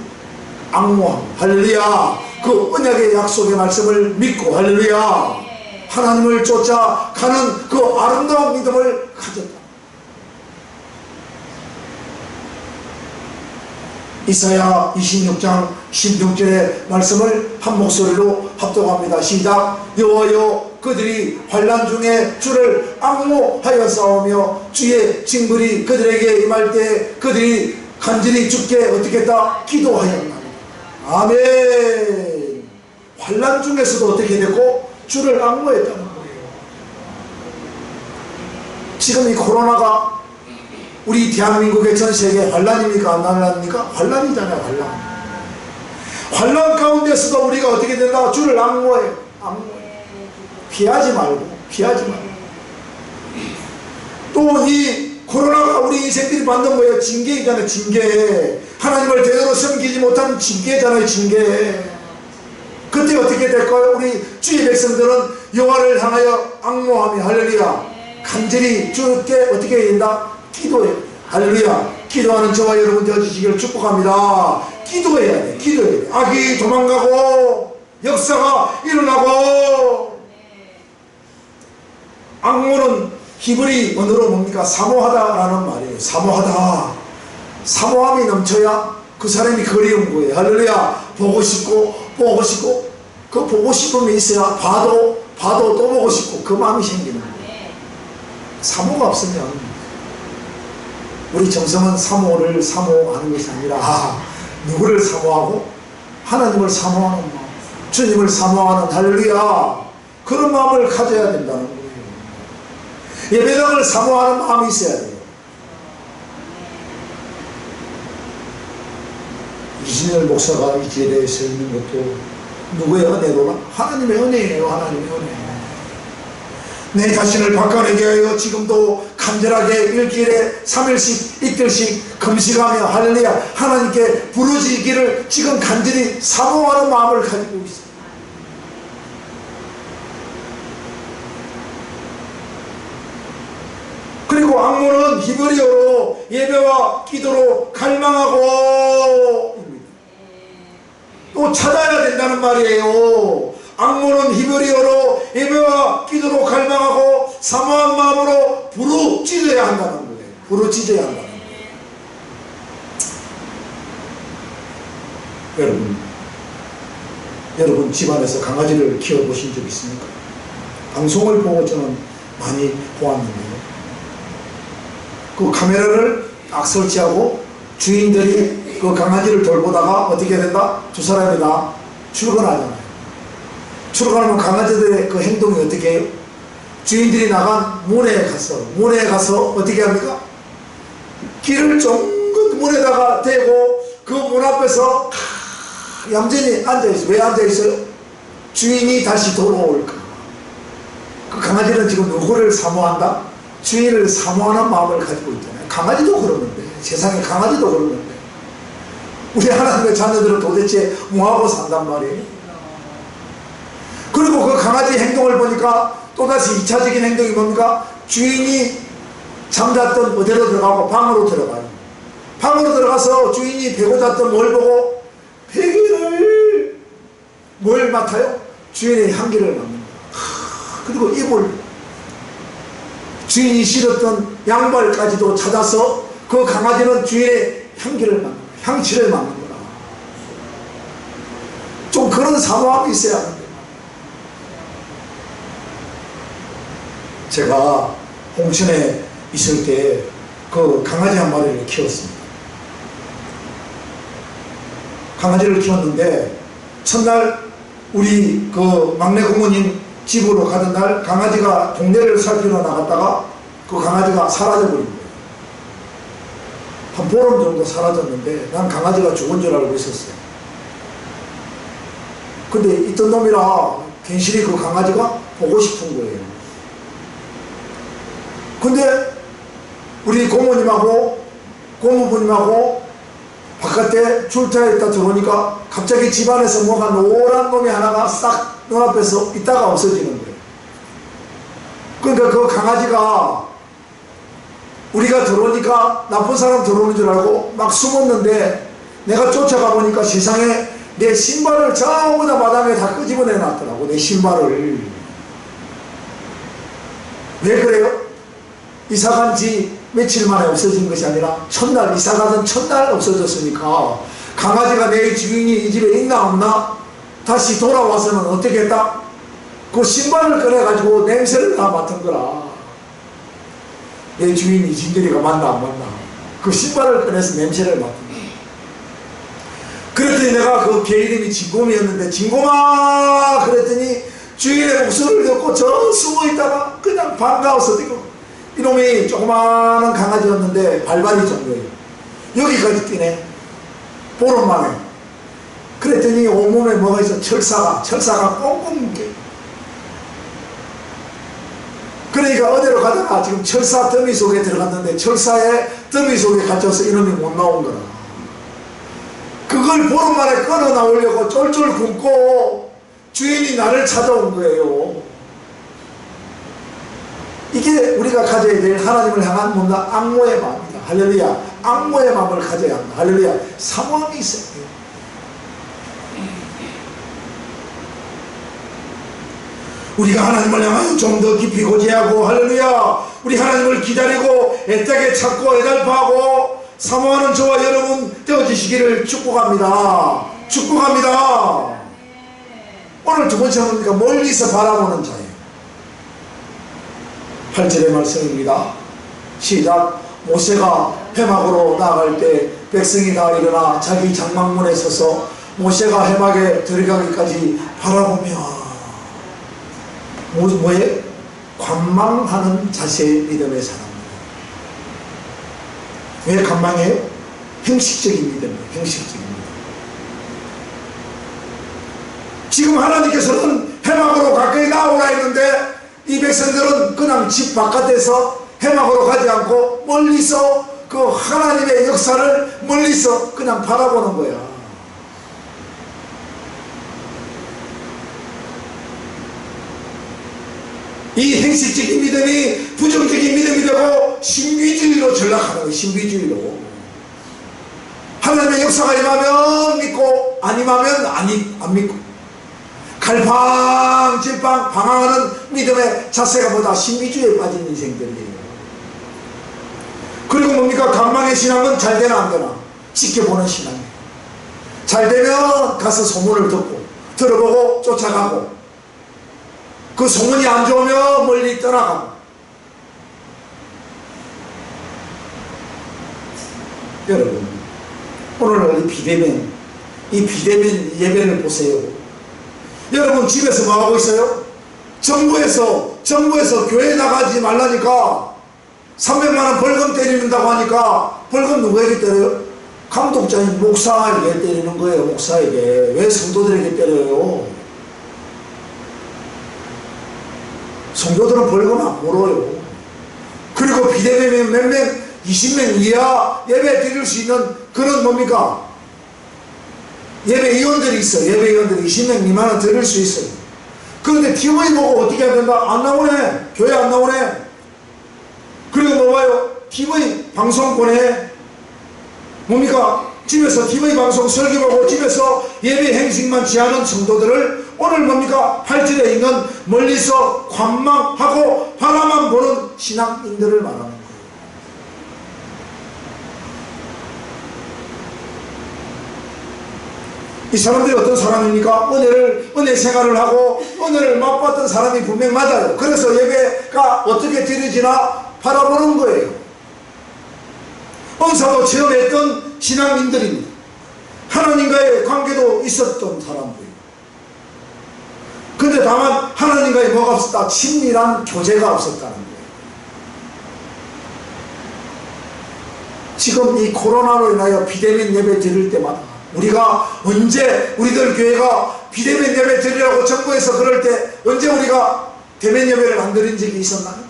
앙모하고 할렐루야. 그 언약의 약속의 말씀을 믿고 할렐루야. 하나님을 쫓아가는 그 아름다운 믿음을 가졌다. 이사야 26장 16절의 말씀을 한 목소리로 합독합니다. 시작. 여호와여 그들이 환난 중에 주를 앙모하여 싸우며 주의 징벌이 그들에게 임할 때 그들이 간절히 주께 어떻게 했다? 기도하였나니. 아멘. 환난 중에서도 어떻게 됐고? 주를 앙모했다는 거예요. 지금 이 코로나가 우리 대한민국의 전 세계 환란입니까? 안 환란입니까? 환란이잖아요. 환란. 환란 가운데서도 우리가 어떻게 된다? 주를 앙모해. 앙모해. 피하지 말고. 피하지 말고. 또 이 코로나가 우리 인생들이 받는 거예요. 징계이잖아요. 징계. 하나님을 제대로 섬기지 못한 징계잖아요. 징계. 그때 어떻게 될까요? 우리 주의 백성들은 여호와를 향하여 앙모하며 할렐루야. 간절히 주께 어떻게 해야 된다? 기도해요. 할렐루야. 기도하는 저와 여러분 되어주시기를 축복합니다. 기도해야 돼. 기도해야 돼. 악이 도망가고 역사가 일어나고. 앙모는 히브리 언어로 뭡니까? 사모하다라는 말이에요. 사모하다. 사모함이 넘쳐야 그 사람이 그리운 거예요. 할렐루야. 보고 싶고 보고 싶고 그 보고 싶음이 있어야 봐도 또 보고 싶고 그 마음이 생기는 거예요. 사모가 없으면 우리 정성은 사모를 사모하는 것이 아니라 누구를 사모하고 하나님을 사모하는 마음, 주님을 사모하는 할렐루야 그런 마음을 가져야 된다는 거예요. 예배당을 사모하는 마음이 있어야 돼요. 이진열 목사가 이 자리에 서 있는 것도 누구의 은혜로나? 하나님의 은혜예요. 하나님의 은혜. 내 자신을 바꿔내게 하여 지금도 간절하게 일주일에 3일씩 이틀씩 금식하며 할렐루야 하나님께 부르짖기를 지금 간절히 사모하는 마음을 가지고 있어요. 그리고 앙모는 히브리어로 예배와 기도로 갈망하고 또 찾아야 된다는 말이에요. 앙모는 히브리어로 예배와 기도로 갈망하고 사모한 마음으로 부르짖어야 한다는 거예요. 부르짖어야 한다는 거예요. 여러분 여러분 집안에서 강아지를 키워보신 적 있습니까? 방송을 보고 저는 많이 보았는데요. 그 카메라를 딱 설치하고 주인들이 그 강아지를 돌보다가 어떻게 된다? 두 사람이 다 출근하잖아요. 출근하면 강아지들의 그 행동이 어떻게 해요? 주인들이 나간 문에 가서 어떻게 합니까? 길을 쫑긋 문에다가 대고 그 문 앞에서 얌전히 앉아있어요. 왜 앉아있어요? 주인이 다시 돌아올까. 그 강아지는 지금 누구를 사모한다? 주인을 사모하는 마음을 가지고 있잖아요. 강아지도 그러는데, 세상에 강아지도 그러는데 우리 하나님의 자녀들은 도대체 뭐하고 산단 말이에요? 그리고 그 강아지 행동을 보니까 또다시 2차적인 행동이 뭡니까? 주인이 잠잤던 어디로 들어가고 방으로 들어가요. 방으로 들어가서 주인이 베고 잤던 뭘 보고? 베개를 뭘 맡아요? 주인의 향기를 맡는다. 그리고 이불, 주인이 신었던 양발까지도 찾아서 그 강아지는 주인의 향기를 맡는 거야. 향취를 맡는 거야. 좀 그런 사모함이 있어야 하는데. 제가 홍천에 있을 때 그 강아지 한 마리를 키웠습니다. 강아지를 키웠는데 첫날 우리 그 막내 고모님 집으로 가던 날 강아지가 동네를 살피러 나갔다가 그 강아지가 사라져버린 거예요. 한 보름 정도 사라졌는데 난 강아지가 죽은 줄 알고 있었어요. 근데 있던 놈이라 괜시리 그 강아지가 보고 싶은 거예요. 근데 우리 고모님하고 고모부님하고 바깥에 출타에 있다 들어오니까 갑자기 집안에서 뭐가 노란 놈이 하나가 싹 눈앞에서 있다가 없어지는 거예요. 그러니까 그 강아지가 우리가 들어오니까 나쁜 사람 들어오는 줄 알고 막 숨었는데 내가 쫓아가 보니까 세상에 내 신발을 전부 다 마당에 다 끄집어내 놨더라고. 내 신발을. 왜 그래요? 이사간 지 며칠 만에 없어진 것이 아니라 첫날, 이사가던 첫날 없어졌으니까 강아지가 내 주인이 이 집에 있나 없나 다시 돌아와서는 어떻게 했다? 그 신발을 꺼내가지고 냄새를 다 맡은 거라. 내 주인이 진들이가 맞나 안 맞나 그 신발을 꺼내서 냄새를 맡은 거야. 그랬더니 내가 그 개 이름이 진곰이었는데 진곰아 그랬더니 주인의 목소리를 듣고 저 숨어있다가 그냥 반가워서 뛰고 이놈이 조그마한 강아지였는데 발발이 정도예요. 여기까지 뛰네. 보름 만에. 그랬더니 온몸에 뭐가 있어? 철사가 꽁꽁 묶여. 그러니까 어디로 가다가 지금 철사 더미 속에 들어갔는데 철사의 더미 속에 갇혀서 이놈이 못 나온 거라. 그걸 보름 만에 끊어 나오려고 쫄쫄 굶고 주인이 나를 찾아온 거예요. 이게 우리가 가져야 될 하나님을 향한 뭔가 악모의 마음이다. 할렐루야. 악모의 마음을 가져야 한다. 할렐루야. 사모함이 있어야 돼요. 우리가 하나님을 향하여 좀 더 깊이 고지하고 할렐루야. 우리 하나님을 기다리고 애타게 찾고 애달파하고 사모하는 저와 여러분 되어지시기를 축복합니다. 축복합니다. 오늘 두 번째 뭡니까? 멀리서 바라보는 자예요. 8절의 말씀입니다. 시작. 모세가 회막으로 나아갈 때 백성이 다 일어나 자기 장막문에 서서 모세가 회막에 들어가기까지 바라보며 뭐에? 관망하는 자세의 믿음의 사람입니다. 왜 관망해요? 형식적인 믿음이에요. 형식적인 믿음. 지금 하나님께서는 회막으로 가까이 나오라 했는데 이 백성들은 그냥 집 바깥에서 회막으로 가지 않고 멀리서 그 하나님의 역사를 멀리서 그냥 바라보는 거야. 이 형식적인 믿음이 부정적인 믿음이 되고 신비주의로 전락하는 거예요. 신비주의로. 하나님의 역사가 임하면 믿고 안 임하면 안 믿고 갈팡질팡 방황하는 믿음의 자세가 뭐다? 신비주의에 빠진 인생들이에요. 그리고 뭡니까? 간망의 신앙은 잘 되나 안 되나? 지켜보는 신앙이에요. 잘 되면 가서 소문을 듣고 들어보고 쫓아가고, 그 소문이 안 좋으면 멀리 떠나가고. 여러분, 오늘날 이 비대면 예배를 보세요. 여러분 집에서 뭐하고 있어요? 정부에서 교회 나가지 말라니까 300만원 벌금 때리는다고 하니까 벌금 누구에게 때려요? 감독자인 목사에게 때리는 거예요. 목사에게. 왜 성도들에게 때려요? 성도들은 벌금 안 물어요. 그리고 비대면이면 몇 명, 20명 이하 예배 드릴 수 있는 그런 뭡니까? 예배위원들이 있어요. 예배위원들이 20명 미만은 드릴 수 있어요. 그런데 TV 보고 어떻게 해야 된다? 안 나오네. 교회 안 나오네. 그리고 뭐 봐요? TV 방송권에 뭡니까? 집에서 TV 방송 설교하고 집에서 예배 행식만 취하는 성도들을 오늘 뭡니까? 8절에 있는 멀리서 관망하고 바라만 보는 신앙인들을 말하는 거예요. 이 사람들이 어떤 사람입니까? 은혜 생활을 하고 은혜를 맛봤던 사람이 분명 맞아요. 그래서 예배가 어떻게 드려지나 바라보는 거예요. 은사도 체험했던 신앙인들입니다. 하나님과의 관계도 있었던 사람들이에요. 근데 다만 하나님과의 뭐가 없었다? 친밀한 교제가 없었다는 거예요. 지금 이 코로나로 인하여 비대면 예배 드릴 때마다 우리가 언제 우리들 교회가 비대면 예배 드리라고 정부에서 그럴 때 언제 우리가 대면 예배를 안 드린 적이 있었나요?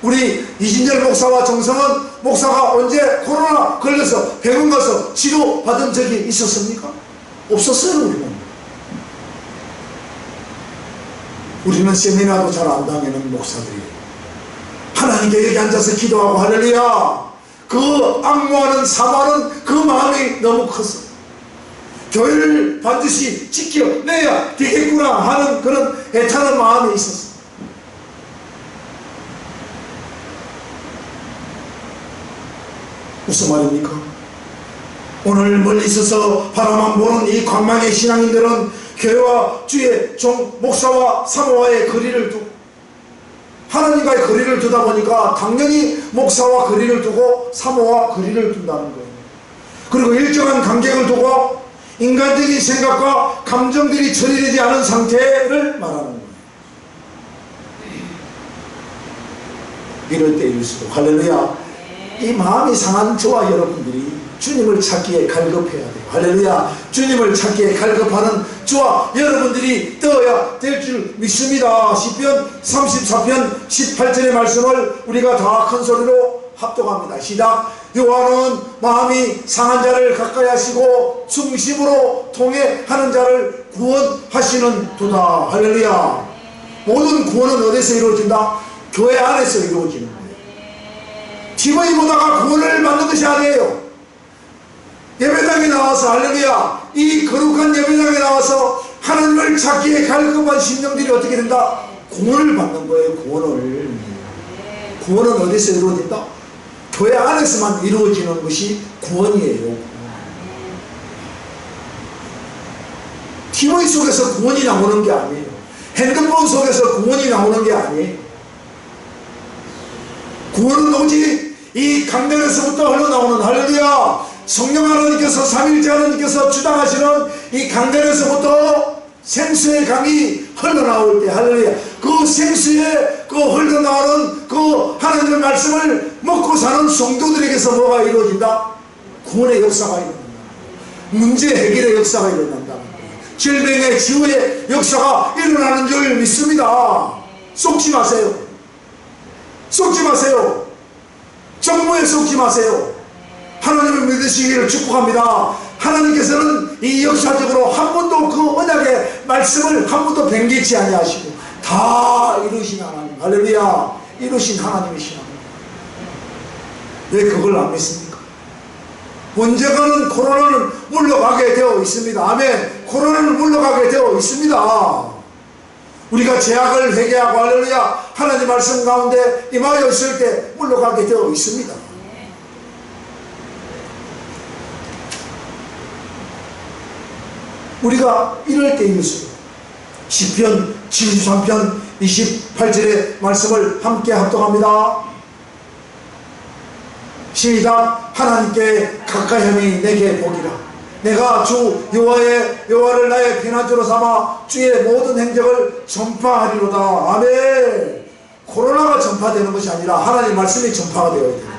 우리 이진열 목사와 정성원 목사가 언제 코로나 걸려서 병원 가서 치료 받은 적이 있었습니까? 없었어요. 우리는 세미나도 잘 안 다니는 목사들이에요. 하나님께 여기 앉아서 기도하고 할렐루야, 그 악무하는 사모하는 그 마음이 너무 컸어. 교회를 반드시 지켜내야 되겠구나 하는 그런 애타는 마음이 있었어. 무슨 말입니까? 오늘 멀리 있어서 바라만 보는 이 관망의 신앙인들은 교회와 주의 종 목사와 사모와의 거리를 두고 하나님과의 거리를 두다 보니까 당연히 목사와 거리를 두고 사모와 거리를 둔다는 거예요. 그리고 일정한 간격을 두고 인간적인 생각과 감정들이 처리되지 않은 상태를 말하는 거예요. 이럴 때일수록 할렐루야, 이 마음이 상한 저와 여러분들이 주님을 찾기에 갈급해야 돼요. 할렐루야, 주님을 찾기에 갈급하는 저와 여러분들이 되어야 될 줄 믿습니다. 시편 34편 18절의 말씀을 우리가 다 큰 소리로 합독합니다. 시작. 여호와는 마음이 상한 자를 가까이 하시고 중심으로 통회하는 자를 구원하시는 도다. 할렐루야. 모든 구원은 어디서 이루어진다? 교회 안에서 이루어지는 거예요. TV 보다가 구원을 받는 것이 아니에요. 예배당에 나와서 할렐루야, 이 거룩한 예배당에 나와서 하나님을 찾기에 갈급한 심령들이 어떻게 된다? 구원을 받는 거예요. 구원은 어디서 이루어진다? 교회 안에서만 이루어지는 것이 구원이에요. TV 속에서 구원이 나오는 게 아니에요. 핸드폰 속에서 구원이 나오는 게 아니에요. 구원은 오직 이 강단에서부터 흘러나오는 할렐루야, 성령 하나님께서 삼일째 하나님께서 주당하시는 이 강단에서부터 생수의 강이 흘러나올 때 할렐루야, 그 생수의 그 흘러나오는 그 하나님의 말씀을 먹고 사는 성도들에게서 뭐가 이루어진다? 구원의 역사가 일어난다. 문제 해결의 역사가 일어난다. 질병의 치유의 역사가 일어나는 줄 믿습니다. 속지 마세요. 속지 마세요. 정부에 속지 마세요. 하나님을 믿으시기를 축복합니다. 하나님께서는 이 역사적으로 한 번도 그 언약의 말씀을 한 번도 변개치 아니하시고 다 이루신 하나님, 할렐루야, 이루신 하나님이신 하나님. 왜 그걸 안 믿습니까? 언젠가는 코로나는 물러가게 되어 있습니다. 아멘. 코로나는 물러가게 되어 있습니다. 우리가 죄악을 회개하고 할렐루야, 하나님 말씀 가운데 임하여 있을 때 물러가게 되어 있습니다. 우리가 이럴 때일수록 시편 73편 28절의 말씀을 함께 합독합니다. 시작. 하나님께 가까이함이 내게 복이라. 내가 주 여호와를 나의 피난처로 삼아 주의 모든 행적을 전파하리로다. 아멘. 코로나가 전파되는 것이 아니라 하나님 말씀이 전파가 되어야 돼요.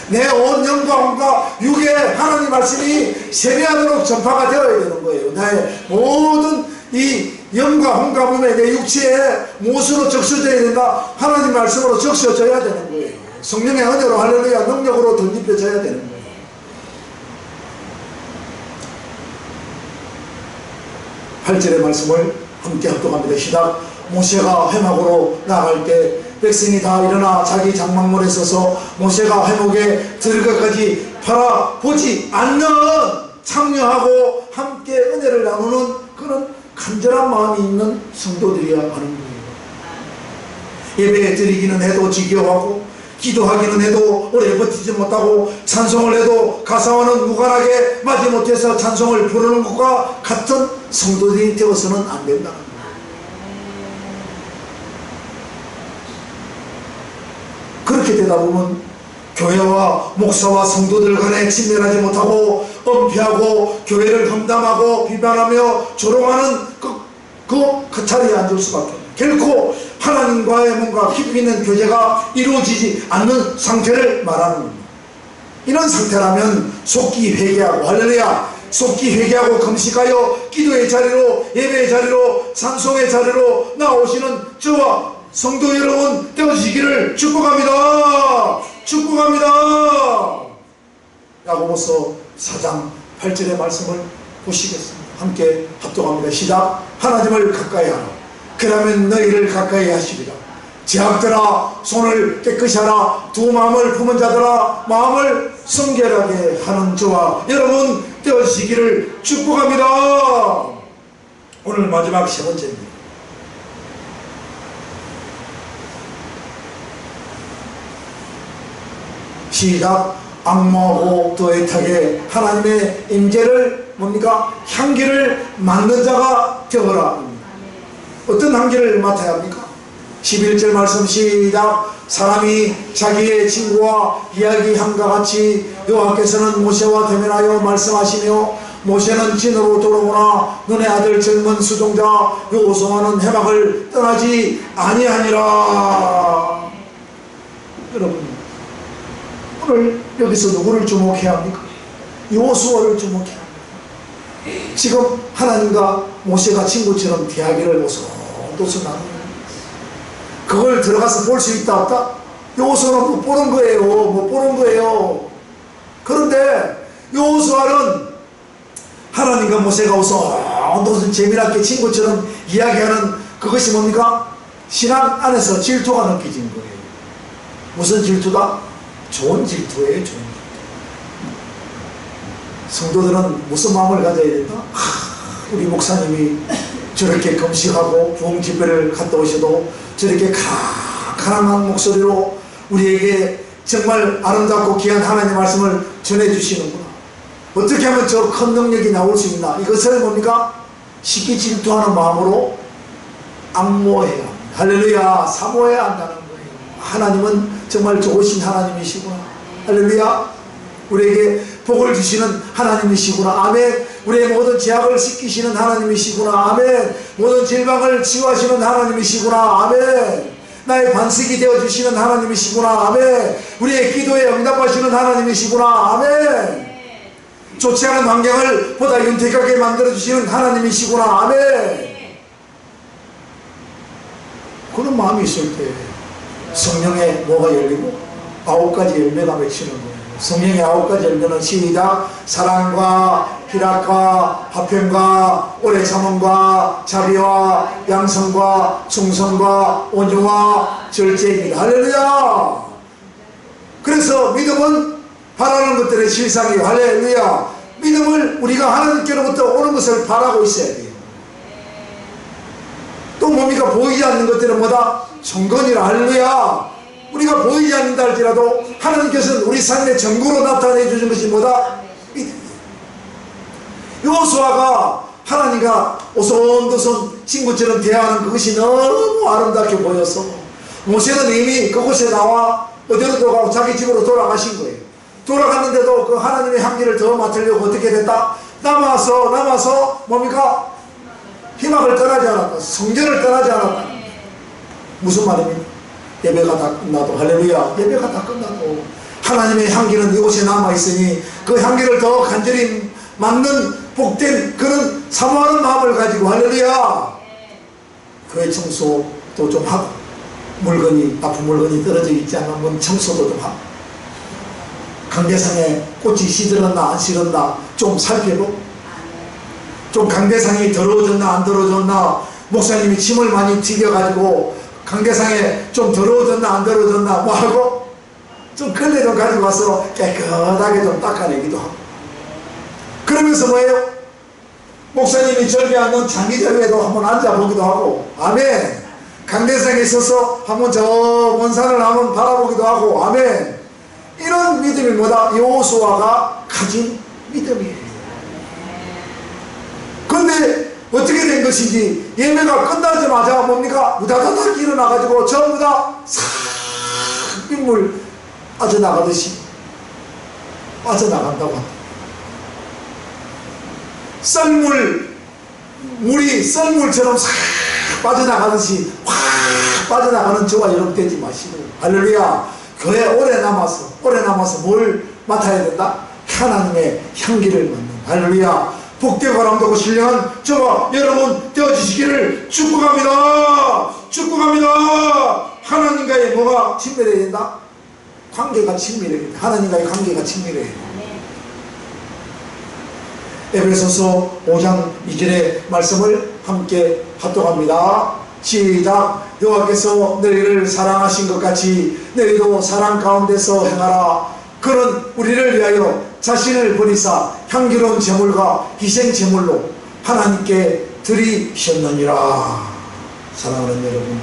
내 온 영과 혼과 육에 하나님 말씀이 세배하도록 전파가 되어야 되는 거예요. 나의 모든 이 영과 혼과 몸에 내 육체에 무엇으로 적셔져야 된다? 하나님 말씀으로 적셔져야 되는 거예요. 성령의 은혜로 할렐루야 능력으로 덧입혀져야 되는 거예요. 8절의 말씀을 함께 합독합니다. 시작. 모세가 회막으로 나갈 때 백성이 다 일어나 자기 장막문에 서서 모세가 회막에 들어가까지 바라보지 않는 참여하고 함께 은혜를 나누는 그런 간절한 마음이 있는 성도들이야 하는 거예요. 예배 드리기는 해도 지겨워하고 기도하기는 해도 오래 버티지 못하고 찬송을 해도 가사와는 무관하게 맞지 못해서 찬송을 부르는 것과 같은 성도들이 되어서는 안 된다. 그렇게 되다 보면 교회와 목사와 성도들 간에 친밀하지 못하고 은폐하고 교회를 험담하고 비판하며 조롱하는 그 자리에 앉을 수밖에 없어요. 결코 하나님과의 뭔가 깊이 있는 교제가 이루어지지 않는 상태를 말하는 겁니다. 이런 상태라면 속기 회개하고 할렐루야 속기 회개하고 금식하여 기도의 자리로 예배의 자리로 찬송의 자리로 나오시는 저와 성도 여러분 되어주시기를 축복합니다. 축복합니다. 야고보서 4장 8절의 말씀을 보시겠습니다. 함께 합독합니다. 시작. 하나님을 가까이 하라. 그러면 너희를 가까이 하시리라. 제약들아 손을 깨끗이 하라. 두 마음을 품은 자들아 마음을 성결하게 하는 저와 여러분 되어주시기를 축복합니다. 오늘 마지막 세 번째입니다. 시작. 악모하고 더 애타게 하나님의 임재를 뭡니까? 향기를 맡는 자가 되어라. 어떤 향기를 맡아야 합니까? 11절 말씀 시작. 사람이 자기의 친구와 이야기함과 같이 여호와께서는 모세와 대면하여 말씀하시며 모세는 진으로 돌아오나 눈의 아들 젊은 수종자 여호수아는 해막을 떠나지 아니하니라. 여러분 오늘 여기서 누구를 주목해야 합니까? 여호수아를 주목해야 합니다. 지금 하나님과 모세가 친구처럼 대하기를 오손도손 나누는 그걸 들어가서 볼 수 있다 없다? 여호수아는 못 보는 거예요. 못 보는 거예요. 그런데 여호수아는 하나님과 모세가 오손도손 재미나게 친구처럼 이야기하는 그것이 뭡니까? 신앙 안에서 질투가 느껴진 거예요. 무슨 질투다? 좋은 질투예요. 좋은 질투. 성도들은 무슨 마음을 가져야 된다? 우리 목사님이 저렇게 금식하고 부흥집회를 갔다 오셔도 저렇게 가난한 목소리로 우리에게 정말 아름답고 귀한 하나님의 말씀을 전해주시는구나. 어떻게 하면 저 큰 능력이 나올 수 있나? 이것을 뭡니까? 쉽게 질투하는 마음으로 악모해야 합니다. 할렐루야. 사모해야 한다는 거예요. 하나님은 정말 좋으신 하나님이시구나. 할렐루야. 우리에게 복을 주시는 하나님이시구나. 아멘. 우리의 모든 죄악을 씻기시는 하나님이시구나. 아멘. 모든 질병을 치유하시는 하나님이시구나. 아멘. 나의 반석이 되어주시는 하나님이시구나. 아멘. 우리의 기도에 응답하시는 하나님이시구나. 아멘. 좋지 않은 환경을 보다 윤택하게 만들어주시는 하나님이시구나. 아멘. 그런 마음이 있을 때 성령의 뭐가 열리고 9가지 열매가 맺히는 거예요. 성령의 9가지 열매는 시작. 사랑과 희락과 화평과 오래 참음과 자비와 양성과 충성과 온유와 절제입니다. 할렐루야. 그래서 믿음은 바라는 것들의 실상이에요. 할렐루야. 믿음을 우리가 하나님께로부터 오는 것을 바라고 있어야 돼요. 또 뭡니까? 보이지 않는 것들은 뭐다? 정건이라. 할렐루야. 우리가 보이지 않는다 할지라도 하나님께서는 우리 삶의 정구로 나타내 주신 것이 뭐다? 여호수아가 하나님과 오손도손 친구처럼 대하는 그것이 너무 아름답게 보여서 모세는 이미 그곳에 나와 어디로 돌아가고 자기 집으로 돌아가신 거예요. 돌아갔는데도 그 하나님의 향기를 더 맡으려고 어떻게 됐다? 남아서 뭡니까? 희망을 떠나지 않았다. 성전을 떠나지 않았다. 무슨 말입니까? 예배가 다 끝나도, 할렐루야, 예배가 다 끝나도 하나님의 향기는 이곳에 남아있으니 그 향기를 더 간절히 맡는 복된 그런 사모하는 마음을 가지고, 할렐루야, 교회 청소도 좀 하고, 물건이, 아픈 물건이 떨어져 있지 않으면 청소도 좀 하고, 강대상에 꽃이 시들었나 안 시들었나 좀 살펴보고, 좀 강대상이 더러워졌나 안 더러워졌나, 목사님이 침을 많이 튀겨가지고 강대상에 좀 더러워졌나 안 더러워졌나 뭐 하고, 좀 걸레 좀 가지고 와서 깨끗하게 좀 닦아내기도 하고, 그러면서 뭐예요? 목사님이 절개하는 장기절개도 한번 앉아보기도 하고, 아멘. 강대상에 서서 한번 저 먼 산을 한번 바라보기도 하고, 아멘. 이런 믿음이 뭐다? 여호수아가 가진 믿음이에요. 그런데 어떻게 된 것인지 예배가 끝나자마자 뭡니까? 우다다닥 일어나가지고 전부 다 싹 빗물 빠져나가듯이 빠져나간다고 합니다. 물이 썰물처럼 싹 빠져나가듯이 확 빠져나가는 저와 여러분 되지 마시고, 할렐루야. 교회 오래 남아서 뭘 맡아야 된다? 하나님의 향기를 맡는, 할렐루야, 복되고 아름다고 신령한 저와 여러분 되어주시기를 축복합니다. 하나님과의 뭐가 친밀해야 된다? 관계가 친밀해야 된다. 하나님과의 관계가 친밀해야 된다. 에베소서 5장 2절의 말씀을 함께 합독합니다. 시작. 여호와께서 너희를 사랑하신 것 같이 너희도 사랑 가운데서 행하라. 그는 우리를 위하여 자신을 버리사 향기로운 제물과 희생 제물로 하나님께 드리셨느니라. 사랑하는 여러분,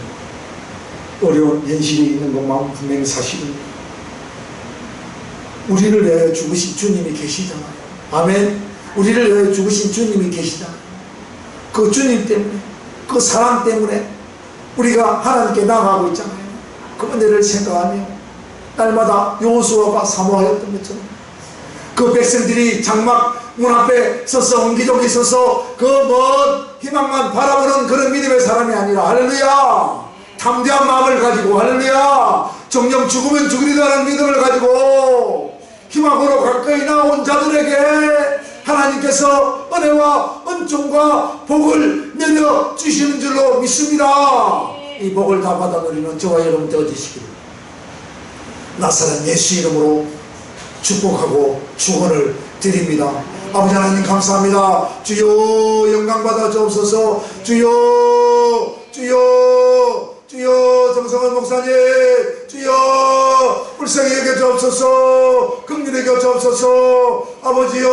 어려운 현실이 있는 것만 분명히 사실입니다. 우리를 위하여 죽으신 주님이 계시잖아요. 아멘. 우리를 위하여 죽으신 주님이 계시잖아요. 그 주님 때문에, 그 사랑 때문에 우리가 하나님께 나아가고 있잖아요. 그 은혜를 생각하며 날마다 여호수아가 사모하였던 것처럼 그 백성들이 장막 문 앞에 서서 옹기종기 서서 그 먼 희망만 바라보는 그런 믿음의 사람이 아니라, 할렐루야, 담대한 마음을 가지고, 할렐루야, 정녕 죽으면 죽으리라는 믿음을 가지고 희망으로 가까이 나온 자들에게 하나님께서 은혜와 은총과 복을 내려주시는 줄로 믿습니다. 이 복을 다 받아 누리는 저와 여러분 되어주시기를 나사렛 예수 이름으로 축복하고 축원을 드립니다. 아버지 하나님 감사합니다. 주여 영광 받아 주옵소서. 주여 정성원 목사님, 주여 불쌍히 여겨 주옵소서. 긍휼히 여겨 주옵소서. 아버지여